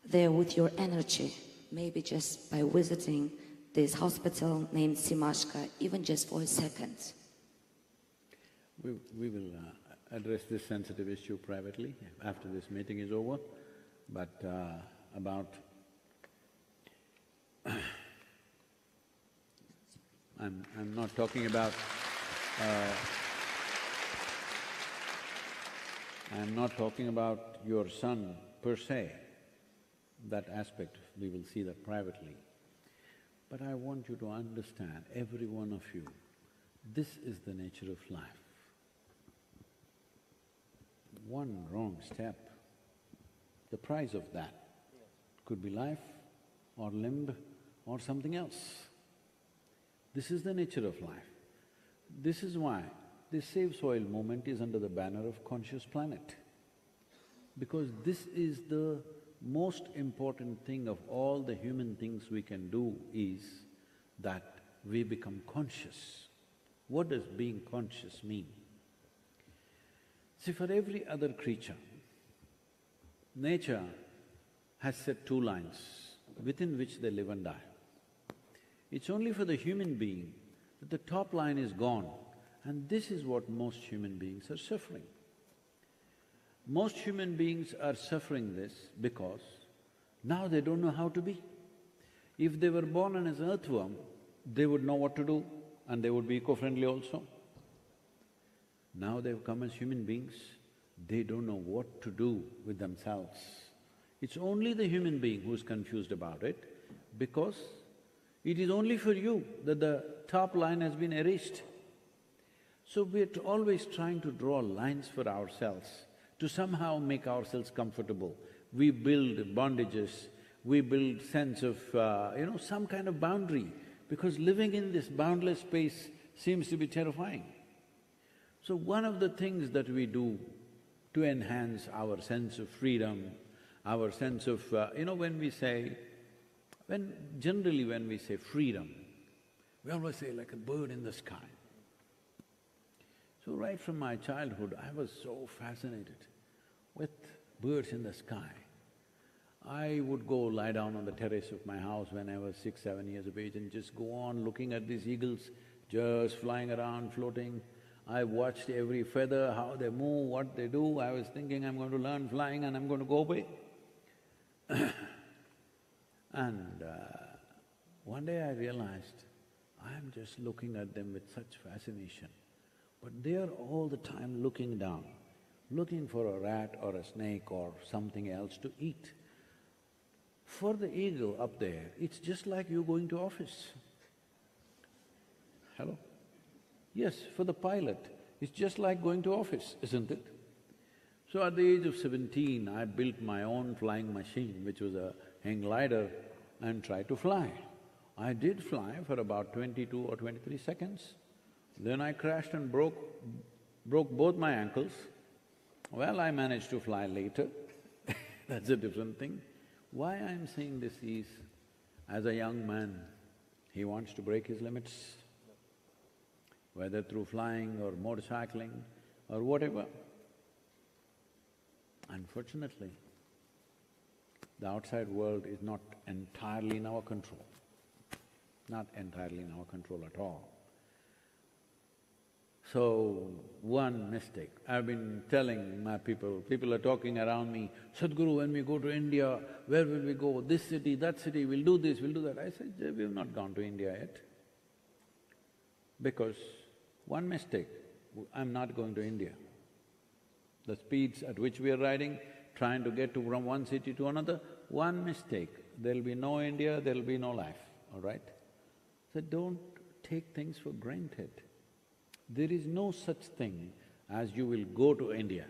there with your energy, maybe just by visiting this hospital named Simashka, even just for a second. We will address this sensitive issue privately after this meeting is over, but about… I'm not talking about… I'm not talking about your son per se. That aspect, we will see that privately. But I want you to understand, every one of you, this is the nature of life. One wrong step, the price of that could be life or limb or something else. This is the nature of life. This is why this SaveSoil movement is under the banner of Conscious Planet. Because this is the most important thing of all the human things we can do is that we become conscious. What does being conscious mean? See, for every other creature, nature has set 2 lines within which they live and die. It's only for the human being that the top line is gone, and this is what most human beings are suffering. Most human beings are suffering this because now they don't know how to be. If they were born as an earthworm, they would know what to do and they would be eco-friendly also. Now they've come as human beings, they don't know what to do with themselves. It's only the human being who's confused about it, because it is only for you that the top line has been erased. So we're always trying to draw lines for ourselves to somehow make ourselves comfortable. We build bondages, we build sense of, some kind of boundary, because living in this boundless space seems to be terrifying. So one of the things that we do to enhance our sense of freedom, our sense of… when we say… generally when we say freedom, we always say like a bird in the sky. So right from my childhood, I was so fascinated with birds in the sky. I would go lie down on the terrace of my house when I was 6, 7 years of age and just go on looking at these eagles just flying around, floating. I watched every feather, how they move, what they do. I was thinking I'm going to learn flying and I'm going to go away. And one day I realized I'm just looking at them with such fascination, but they are all the time looking down, looking for a rat or a snake or something else to eat. For the eagle up there, it's just like you going to office. Hello? Yes, for the pilot, it's just like going to office, isn't it? So at the age of 17, I built my own flying machine, which was a hang glider, and tried to fly. I did fly for about 22 or 23 seconds. Then I crashed and broke both my ankles. Well, I managed to fly later. That's a different thing. Why I'm saying this is, as a young man, he wants to break his limits, whether through flying or motorcycling or whatever. Unfortunately, the outside world is not entirely in our control, not entirely in our control at all. So, one mistake. I've been telling my people are talking around me, Sadhguru, when we go to India, where will we go? This city, that city, we'll do this, we'll do that. I said, we've not gone to India yet. Because one mistake, I'm not going to India. The speeds at which we are riding, trying to get from one city to another, one mistake, there'll be no India, there'll be no life, all right? So don't take things for granted. There is no such thing as you will go to India.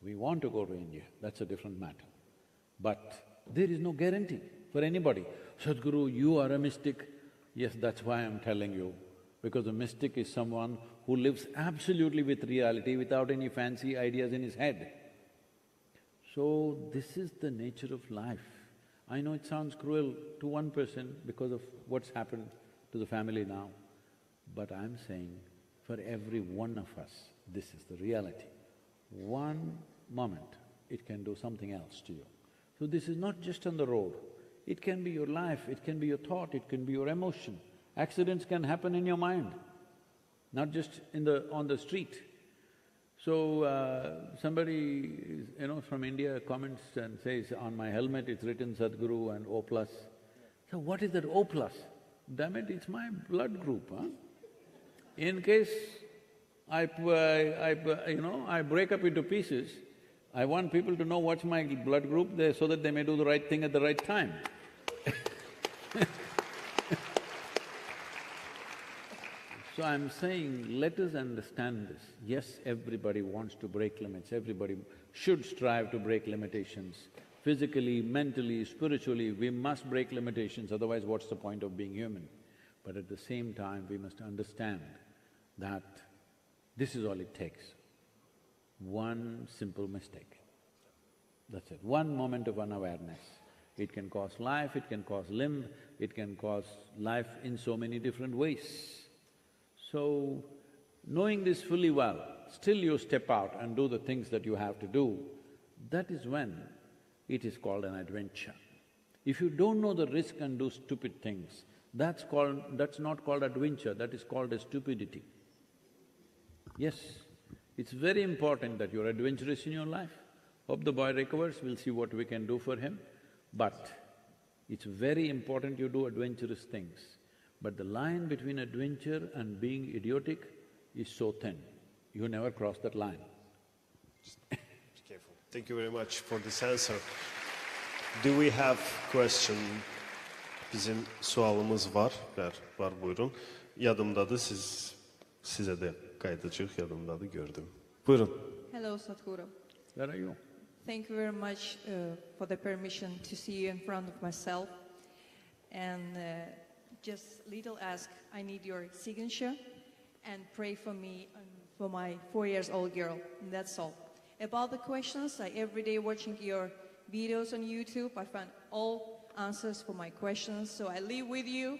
We want to go to India, that's a different matter. But there is no guarantee for anybody. Sadhguru, you are a mystic. Yes, that's why I'm telling you, because a mystic is someone who lives absolutely with reality without any fancy ideas in his head. So, this is the nature of life. I know it sounds cruel to one person because of what's happened to the family now, but I'm saying for every one of us, this is the reality. One moment, it can do something else to you. So this is not just on the road, it can be your life, it can be your thought, it can be your emotion. Accidents can happen in your mind, not just on the street. So, somebody, from India comments and says, on my helmet it's written Sadhguru and O+. So what is that O+? Damn it, it's my blood group, huh? In case I break up into pieces, I want people to know what's my blood group so that they may do the right thing at the right time. So I'm saying, let us understand this. Yes, everybody wants to break limits, everybody should strive to break limitations. Physically, mentally, spiritually, we must break limitations, otherwise what's the point of being human? But at the same time, we must understand that this is all it takes. One simple mistake, that's it. One moment of unawareness. It can cost life, it can cost limb, it can cost life in so many different ways. So, knowing this fully well, still you step out and do the things that you have to do, that is when it is called an adventure. If you don't know the risk and do stupid things, that's not called adventure, that is called as stupidity. Yes, it's very important that you're adventurous in your life. Hope the boy recovers, we'll see what we can do for him. But it's very important you do adventurous things. But the line between adventure and being idiotic is so thin, you never cross that line. Be careful. Thank you very much for this answer. Do we have question? Bizim sualımız var. Var buyurun. Yadımdadır, size de kaydedecek, yadımdadır, gördüm. Buyurun. Hello, Sadhguru. Where are you? Thank you very much for the permission to see you in front of myself. And just little ask, I need your signature and pray for me and for my 4-year-old girl, and that's all. About the questions, I every day watching your videos on YouTube, I find all answers for my questions, so I live with you,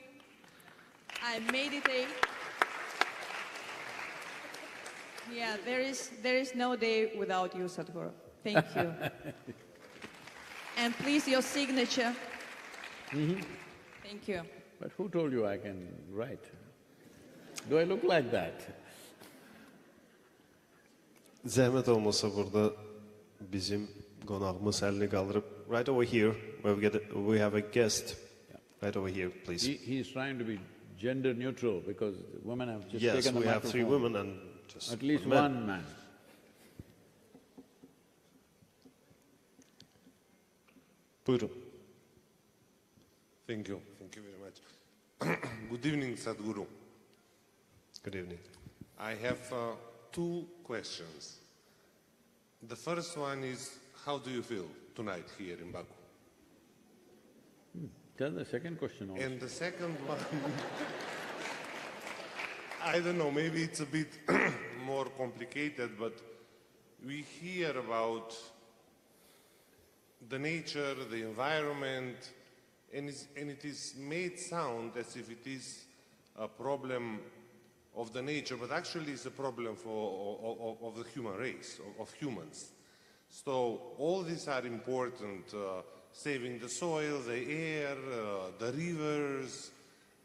I meditate. Yeah, there is no day without you, Sadhguru. Thank you. And please, your signature. Thank you. But who told you I can write? Do I look like that? Zəhmət olmasa burada bizim qonağımız əlini qaldırıb, right over here, we have a guest, right over here, please. He's trying to be gender neutral because women have just Yes, taken the we have 3 microphone. women and just At least man. one man. Buyurun. Thank you very much. Good evening, Sadhguru. Good evening. I have 2 questions. The first one is, how do you feel tonight here in Baku? Tell the second question also. And the second one, I don't know, maybe it's a bit more complicated, but we hear about the nature, the environment, and it is made sound as if it is a problem of the nature, but actually it's a problem of the human race, of humans. So all these are important, saving the soil, the air, the rivers,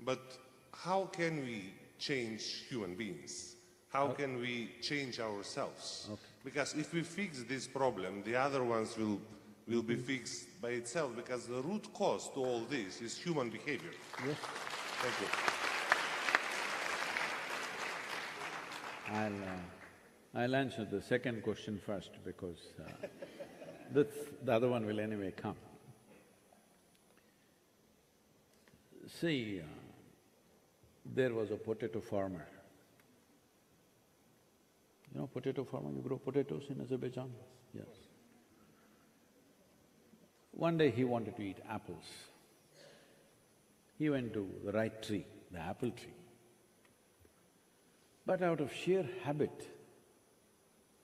but how can we change human beings? How can we change ourselves? Okay. Because if we fix this problem, the other ones will be fixed by itself, because the root cause to all this is human behavior. Yes. Thank you. I'll answer the second question first because the other one will anyway come. See, there was a potato farmer. You know potato farmer, you grow potatoes in Azerbaijan? Yes. One day he wanted to eat apples. He went to the right tree, the apple tree. But out of sheer habit,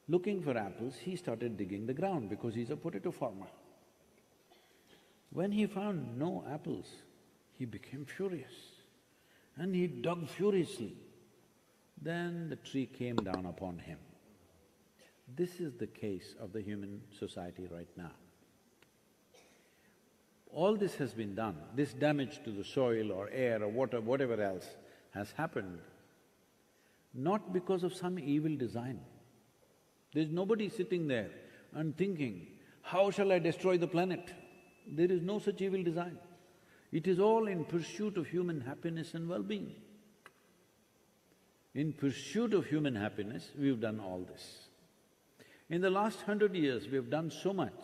looking for apples, he started digging the ground because he's a potato farmer. When he found no apples, he became furious and he dug furiously. Then the tree came down upon him. This is the case of the human society right now. All this has been done, this damage to the soil or air or water, whatever else has happened, not because of some evil design. There's nobody sitting there and thinking, how shall I destroy the planet? There is no such evil design. It is all in pursuit of human happiness and well-being. In pursuit of human happiness, we've done all this. In the last 100 years, we've done so much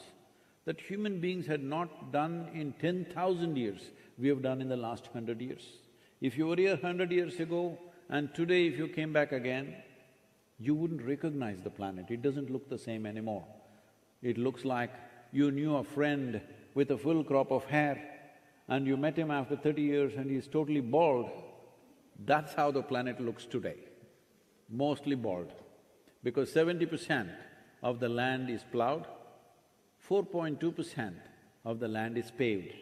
that human beings had not done in 10,000 years, we have done in the last 100 years. If you were here 100 years ago and today if you came back again, you wouldn't recognize the planet, it doesn't look the same anymore. It looks like you knew a friend with a full crop of hair and you met him after 30 years and he's totally bald. That's how the planet looks today, mostly bald. Because 70% of the land is plowed, 4.2% of the land is paved,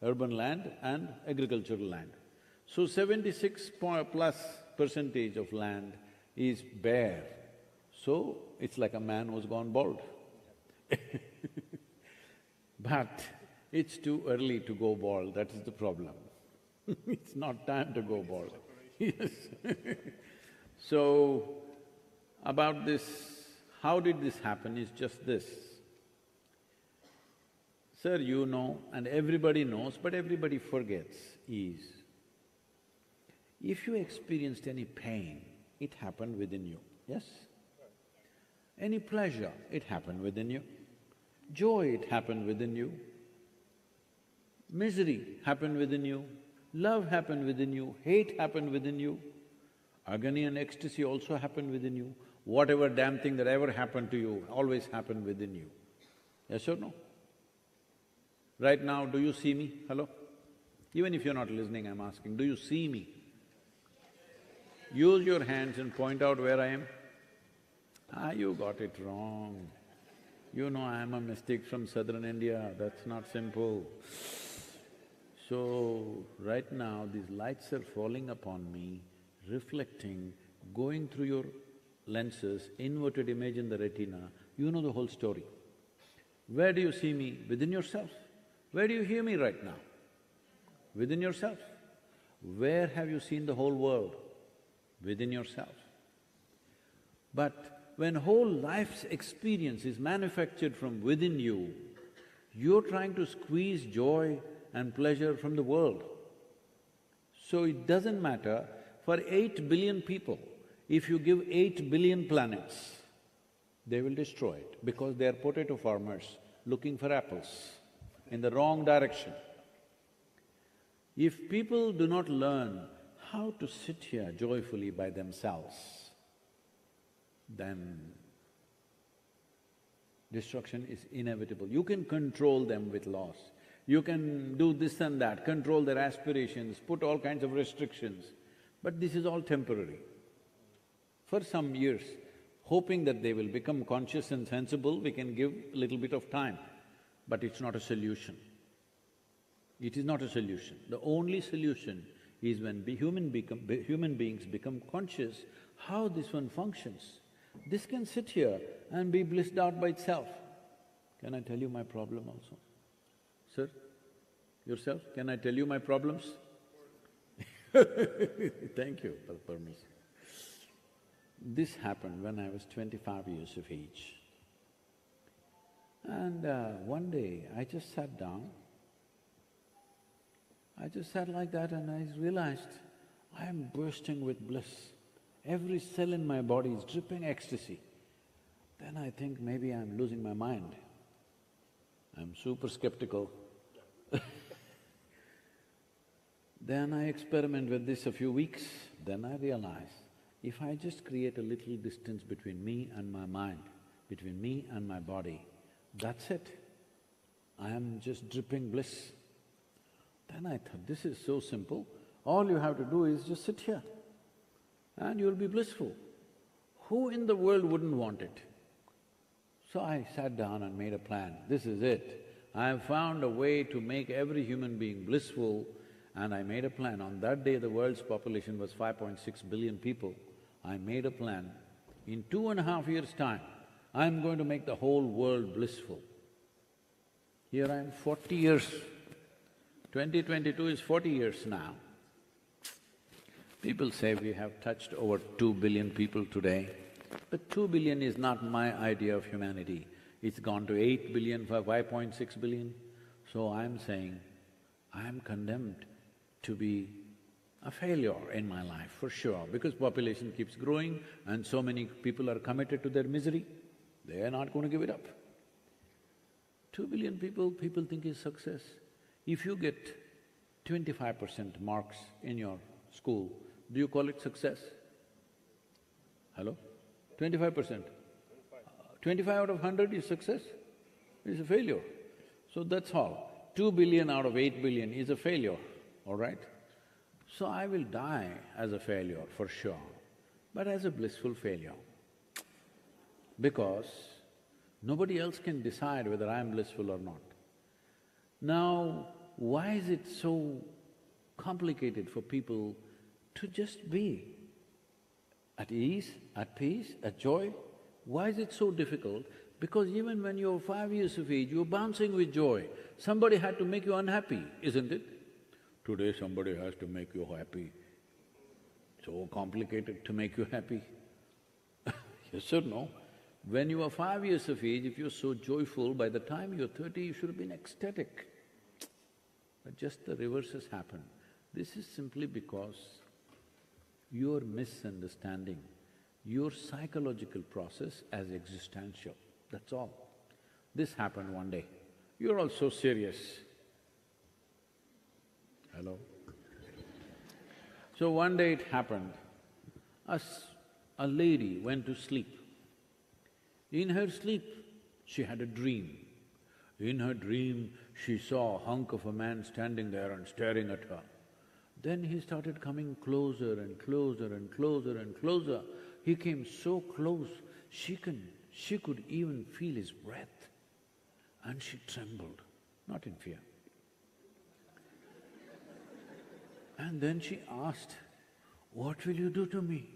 urban land and agricultural land. So 76+ % of land is bare. So it's like a man who's gone bald. But it's too early to go bald, that is the problem. It's not time to go bald. Yes. So, about this, how did this happen is just this. Sir, you know, and everybody knows, but everybody forgets, is if you experienced any pain, it happened within you, yes? Any pleasure, it happened within you. Joy, it happened within you. Misery happened within you. Love happened within you. Hate happened within you. Agony and ecstasy also happened within you. Whatever damn thing that ever happened to you always happened within you. Yes or no? Right now, do you see me? Hello? Even if you're not listening, I'm asking, do you see me? Use your hands and point out where I am. Ah, you got it wrong. You know I'm a mystic from southern India, that's not simple. So, right now these lights are falling upon me, reflecting, going through your lenses, inverted image in the retina, you know the whole story. Where do you see me? Within yourself. Where do you hear me right now? Within yourself. Where have you seen the whole world? Within yourself. But when whole life's experience is manufactured from within you, you're trying to squeeze joy and pleasure from the world. So it doesn't matter, for 8 billion people, if you give 8 billion planets, they will destroy it because they are potato farmers looking for apples in the wrong direction. If people do not learn how to sit here joyfully by themselves, then destruction is inevitable. You can control them with laws, you can do this and that, control their aspirations, put all kinds of restrictions, but this is all temporary. For some years, hoping that they will become conscious and sensible, we can give a little bit of time, but it's not a solution. It is not a solution. The only solution is when human beings become conscious how this one functions. This can sit here and be blissed out by itself. Can I tell you my problem also? Sir, yourself, can I tell you my problems? Thank you for the permission. This happened when I was 25 years of age. And one day I just sat down. I just sat like that and I realized I am bursting with bliss. Every cell in my body is dripping ecstasy. Then I think maybe I'm losing my mind. I'm super skeptical. Then I experiment with this a few weeks, then I realize if I just create a little distance between me and my mind, between me and my body, that's it. I am just dripping bliss. Then I thought, this is so simple, all you have to do is just sit here and you'll be blissful. Who in the world wouldn't want it? So I sat down and made a plan, this is it. I have found a way to make every human being blissful, and I made a plan. On that day, the world's population was 5.6 billion people. I made a plan, in 2.5 years' time, I'm going to make the whole world blissful. Here I am 40 years, 2022 is 40 years now. People say we have touched over 2 billion people today, but 2 billion is not my idea of humanity. It's gone to 8 billion, 5.6 billion. So I'm saying, I'm condemned to be a failure in my life, for sure, because population keeps growing and so many people are committed to their misery, they are not going to give it up. 2 billion people think is success. If you get 25% marks in your school, do you call it success? Hello? 25%? 25 out of 100 is success? It's a failure. So that's all. 2 billion out of 8 billion is a failure, all right? So I will die as a failure for sure, but as a blissful failure. Because nobody else can decide whether I am blissful or not. Now, why is it so complicated for people to just be at ease, at peace, at joy? Why is it so difficult? Because even when you're 5 years of age, you're bouncing with joy. Somebody had to make you unhappy, isn't it? Today somebody has to make you happy. So complicated to make you happy. Yes or no? When you are 5 years of age, if you're so joyful, by the time you're 30, you should have been ecstatic. But just the reverse has happened. This is simply because you're misunderstanding your psychological process as existential, that's all. This happened one day. You're all so serious. Hello? So one day it happened, a lady went to sleep. In her sleep, she had a dream. In her dream, she saw a hunk of a man standing there and staring at her. Then he started coming closer and closer and closer and closer. He came so close, she could even feel his breath, and she trembled, not in fear. And then she asked, "What will you do to me?"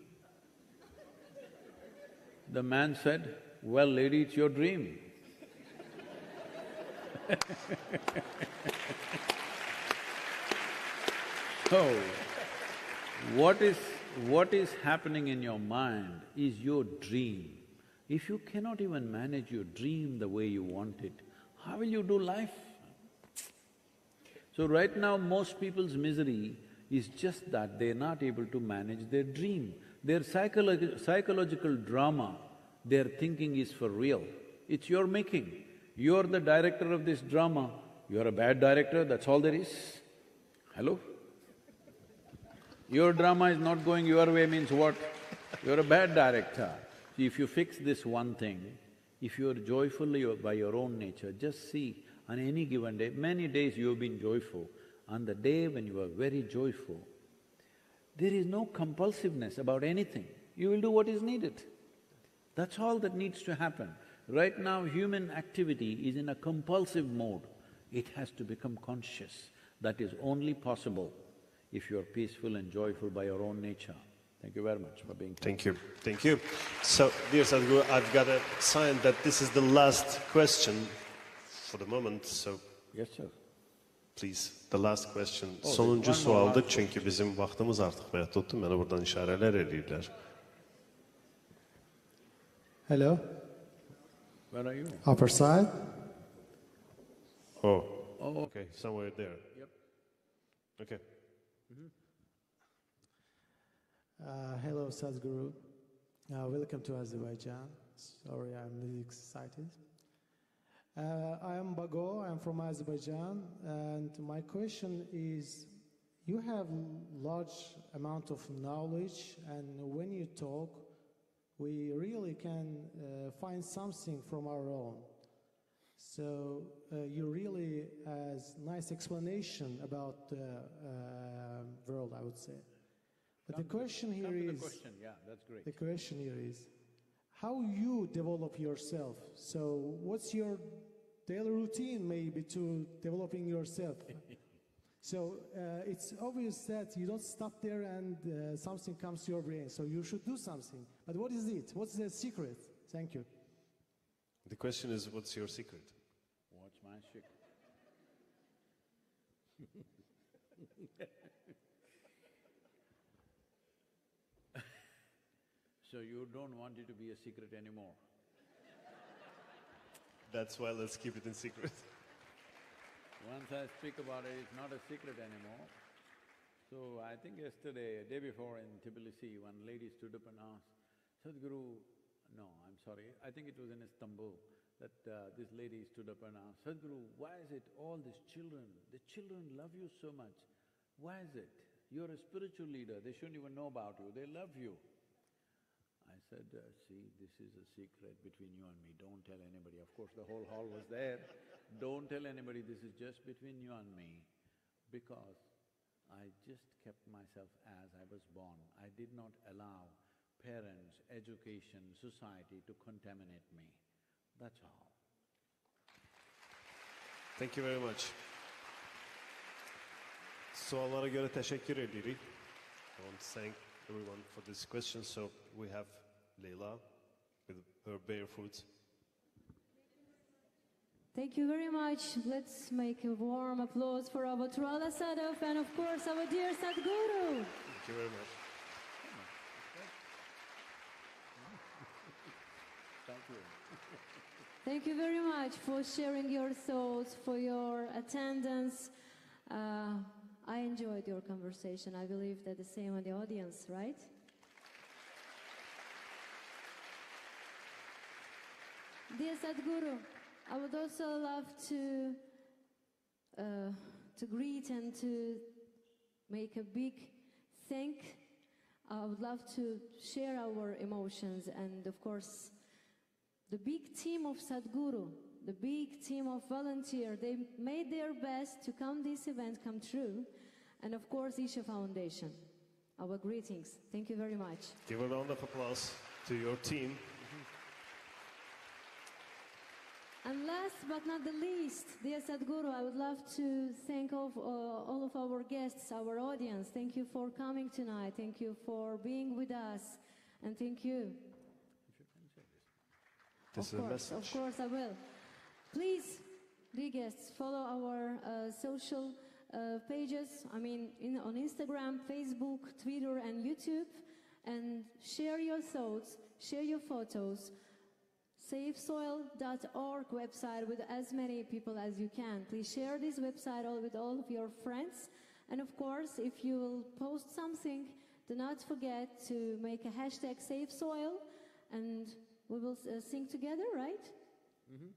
The man said, "Well, lady, it's your dream." So, what is happening in your mind is your dream. If you cannot even manage your dream the way you want it, how will you do life? So right now, most people's misery is just that they're not able to manage their dream. Their psychological drama, their thinking is for real. It's your making. You're the director of this drama. You're a bad director, that's all there is. Hello? Your drama is not going your way means what? You're a bad director. If you fix this one thing, if you're joyful by your own nature, just see on any given day, many days you've been joyful. On the day when you are very joyful, there is no compulsiveness about anything. You will do what is needed. That's all that needs to happen. Right now, human activity is in a compulsive mode. It has to become conscious. That is only possible if you are peaceful and joyful by your own nature. Thank you very much for being here. Thank you, thank you. So, dear Sadhguru, I've got a sign that this is the last question for the moment, so… Yes, sir. Please, the last question. Oh, Sonuncu one more sualdır last çünkü bizim vaxtımız artıq məndə tutdu. Mənə buradan işarələr eləyirlər. Hello, Where are you? upper side. Oh, Oh, okay, somewhere there. yep. Okay. Hello, Sadhguru. Welcome to Azerbaijan. Sorry, I'm really excited. I am Bago, I'm from Azerbaijan, and my question is, you have large amount of knowledge, and when you talk, we really can find something from our own. So you really has nice explanation about the world, I would say. But the question here Come to the is, question, yeah, that's great. the question here is, how you develop yourself? So what's your daily routine maybe to developing yourself? So it's obvious that you don't stop there and something comes to your brain. So you should do something. But what is it? What's the secret? Thank you. The question is, what's your secret? What's my secret? So you don't want it to be a secret anymore? That's why let's keep it in secret. Once I speak about it, it's not a secret anymore. So I think yesterday, day before in Tbilisi, one lady stood up and asked, Sadhguru, no, I'm sorry, I think it was in Istanbul, that this lady stood up and asked, Sadhguru, why is it all these children, the children love you so much, why is it? You're a spiritual leader, they shouldn't even know about you, they love you. I said, see, this is a secret between you and me, don't tell anybody. Of course, the whole hall was there. Don't tell anybody, this is just between you and me, because I just kept myself as I was born. I did not allow parents, education, society to contaminate me. That's all. Thank you very much. Suallara göre teşekkür edirik. I want to thank everyone for this question. So we have Leila with her barefoot. Thank you very much. Let's make a warm applause for our Trala Sadov and of course our dear Sadhguru. Thank you very much. Thank you. Thank you very much for sharing your thoughts, for your attendance. I enjoyed your conversation. I believe that the same with the audience, right? Dear Sadhguru, I would also love to greet and to make a big thank. I would love to share our emotions and of course the big team of Sadhguru, the big team of volunteers, they made their best to this event come true. And of course, Isha Foundation, our greetings. Thank you very much. Give a round of applause to your team. And last but not the least, dear Sadhguru, I would love to thank all of our guests, our audience. Thank you for coming tonight. Thank you for being with us. And thank you. This is a message. Of course I will. Please, dear guests, follow our social pages, on Instagram, Facebook, Twitter and YouTube, and share your thoughts, share your photos. SaveSoil.org website with as many people as you can. Please share this website with all of your friends. And of course, if you will post something, do not forget to make a hashtag SaveSoil, and we will sing together, right? Mm-hmm.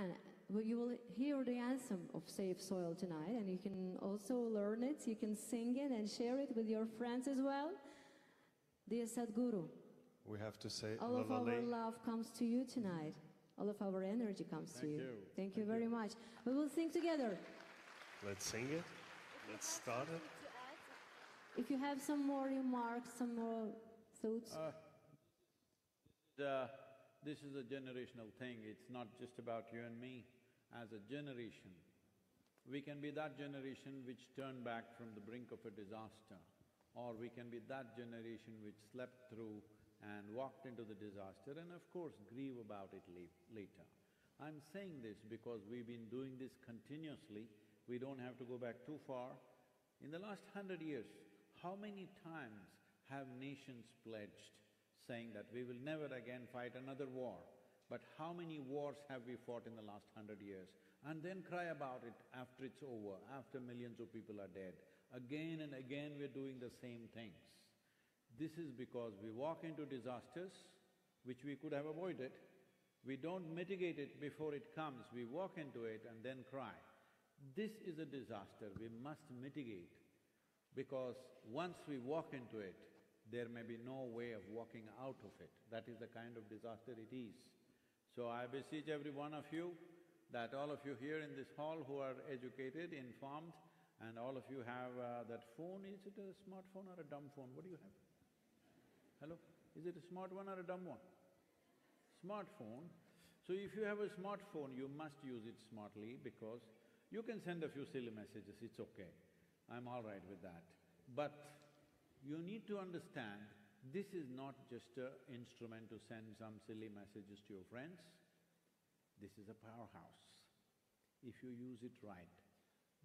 And you will hear the anthem of SaveSoil tonight, and you can also learn it, you can sing it and share it with your friends as well. Dear Sadhguru, we have to say all of our love comes to you tonight. All of our energy comes to you. Thank you very much. We will sing together. Let's sing it. Let's start it. If you have some more remarks, some more thoughts. This is a generational thing. It's not just about you and me. As a generation, we can be that generation which turned back from the brink of a disaster, or we can be that generation which slept through and walked into the disaster and of course grieve about it later. I'm saying this because we've been doing this continuously. We don't have to go back too far. In the last 100 years, how many times have nations pledged, saying that we will never again fight another war. But how many wars have we fought in the last 100 years? And then cry about it after it's over, after millions of people are dead. Again and again we're doing the same things. This is because we walk into disasters, which we could have avoided. We don't mitigate it before it comes, we walk into it and then cry. This is a disaster we must mitigate, because once we walk into it, there may be no way of walking out of it. That is the kind of disaster it is. So I beseech every one of you that all of you here in this hall who are educated, informed, and all of you have that phone. Is it a smartphone or a dumb phone? What do you have? Hello? Is it a smart one or a dumb one? Smartphone. So if you have a smartphone, you must use it smartly, because you can send a few silly messages, it's okay. I'm all right with that. But you need to understand, this is not just an instrument to send some silly messages to your friends. This is a powerhouse. If you use it right,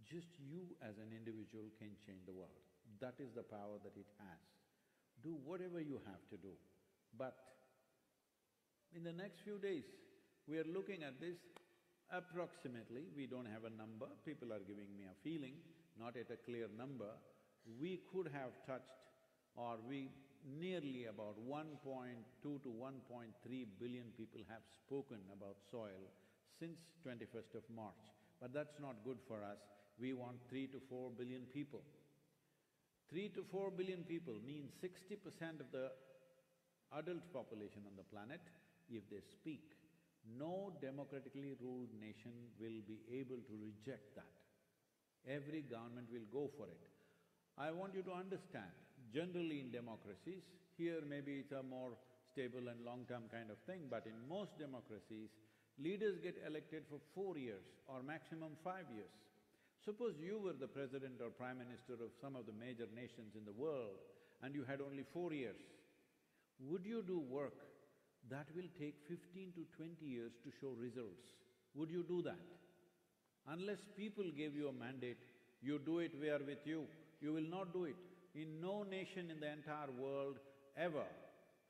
just you as an individual can change the world. That is the power that it has. Do whatever you have to do. But in the next few days, we are looking at this approximately, we don't have a number, people are giving me a feeling, not at a clear number, we could have touched, or we nearly about 1.2 to 1.3 billion people have spoken about soil since 21st of March. But that's not good for us, we want 3 to 4 billion people. 3 to 4 billion people means 60% of the adult population on the planet. If they speak, no democratically ruled nation will be able to reject that. Every government will go for it. I want you to understand, generally in democracies, here maybe it's a more stable and long-term kind of thing, but in most democracies, leaders get elected for 4 years or maximum 5 years. Suppose you were the president or prime minister of some of the major nations in the world and you had only 4 years. Would you do work that will take 15 to 20 years to show results? Would you do that? Unless people gave you a mandate, you do it, we are with you, you will not do it. In no nation in the entire world ever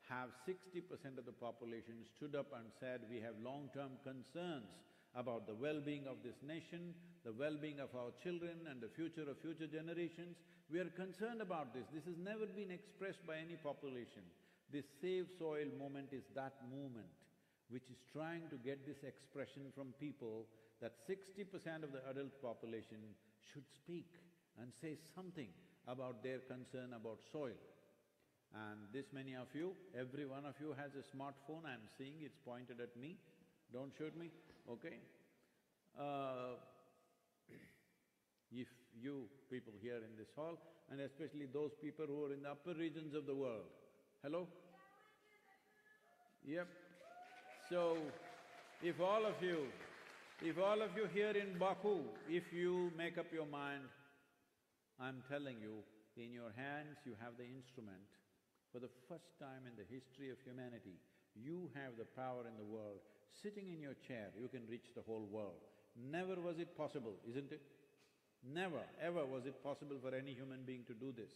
have 60% of the population stood up and said, we have long-term concerns about the well-being of this nation, the well-being of our children and the future of future generations. We are concerned about this. This has never been expressed by any population. This SaveSoil movement is that movement which is trying to get this expression from people that 60% of the adult population should speak and say something about their concern about soil. And this many of you, every one of you has a smartphone, I'm seeing it's pointed at me, don't shoot me, okay? If you people here in this hall, and especially those people who are in the upper regions of the world, hello? Yep. So, if all of you here in Baku, if you make up your mind, I'm telling you, in your hands you have the instrument. For the first time in the history of humanity, you have the power in the world. Sitting in your chair, you can reach the whole world. Never was it possible, isn't it? Never, ever was it possible for any human being to do this.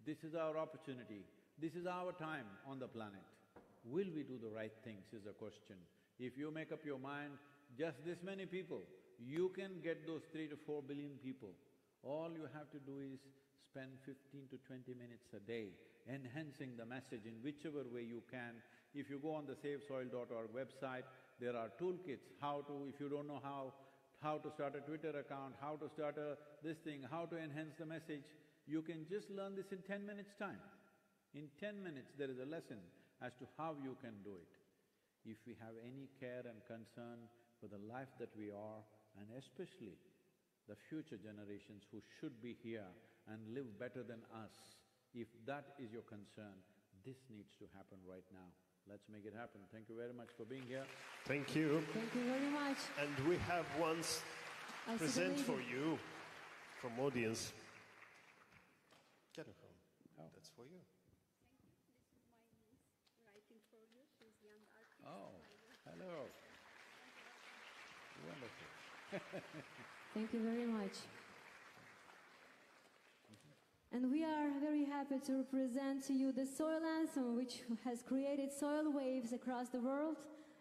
This is our opportunity, this is our time on the planet. Will we do the right things is the question. If you make up your mind, just this many people, you can get those 3 to 4 billion people. All you have to do is spend 15 to 20 minutes a day enhancing the message in whichever way you can. If you go on the SaveSoil.org website, there are toolkits how to… if you don't know how to start a Twitter account, how to start this thing, how to enhance the message, you can just learn this in 10 minutes' time. In 10 minutes, there is a lesson as to how you can do it. If we have any care and concern for the life that we are, and especially the future generations who should be here and live better than us, if that is your concern, this needs to happen right now. Let's make it happen. Thank you very much for being here. Thank you. Thank you very much. And we have one present for you from audience. Oh. That's for you. Thank you. This is my niece writing for you. She's young artist. Oh, hello. Wonderful. Thank you very much. And we are very happy to represent to you the soil anthem, which has created soil waves across the world.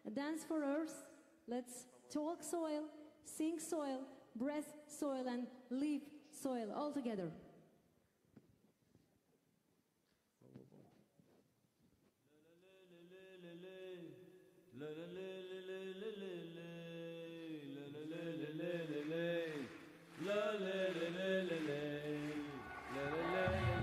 A dance for earth. Let's talk soil, sing soil, breathe soil, and live soil all together. La la la la la la la la la la.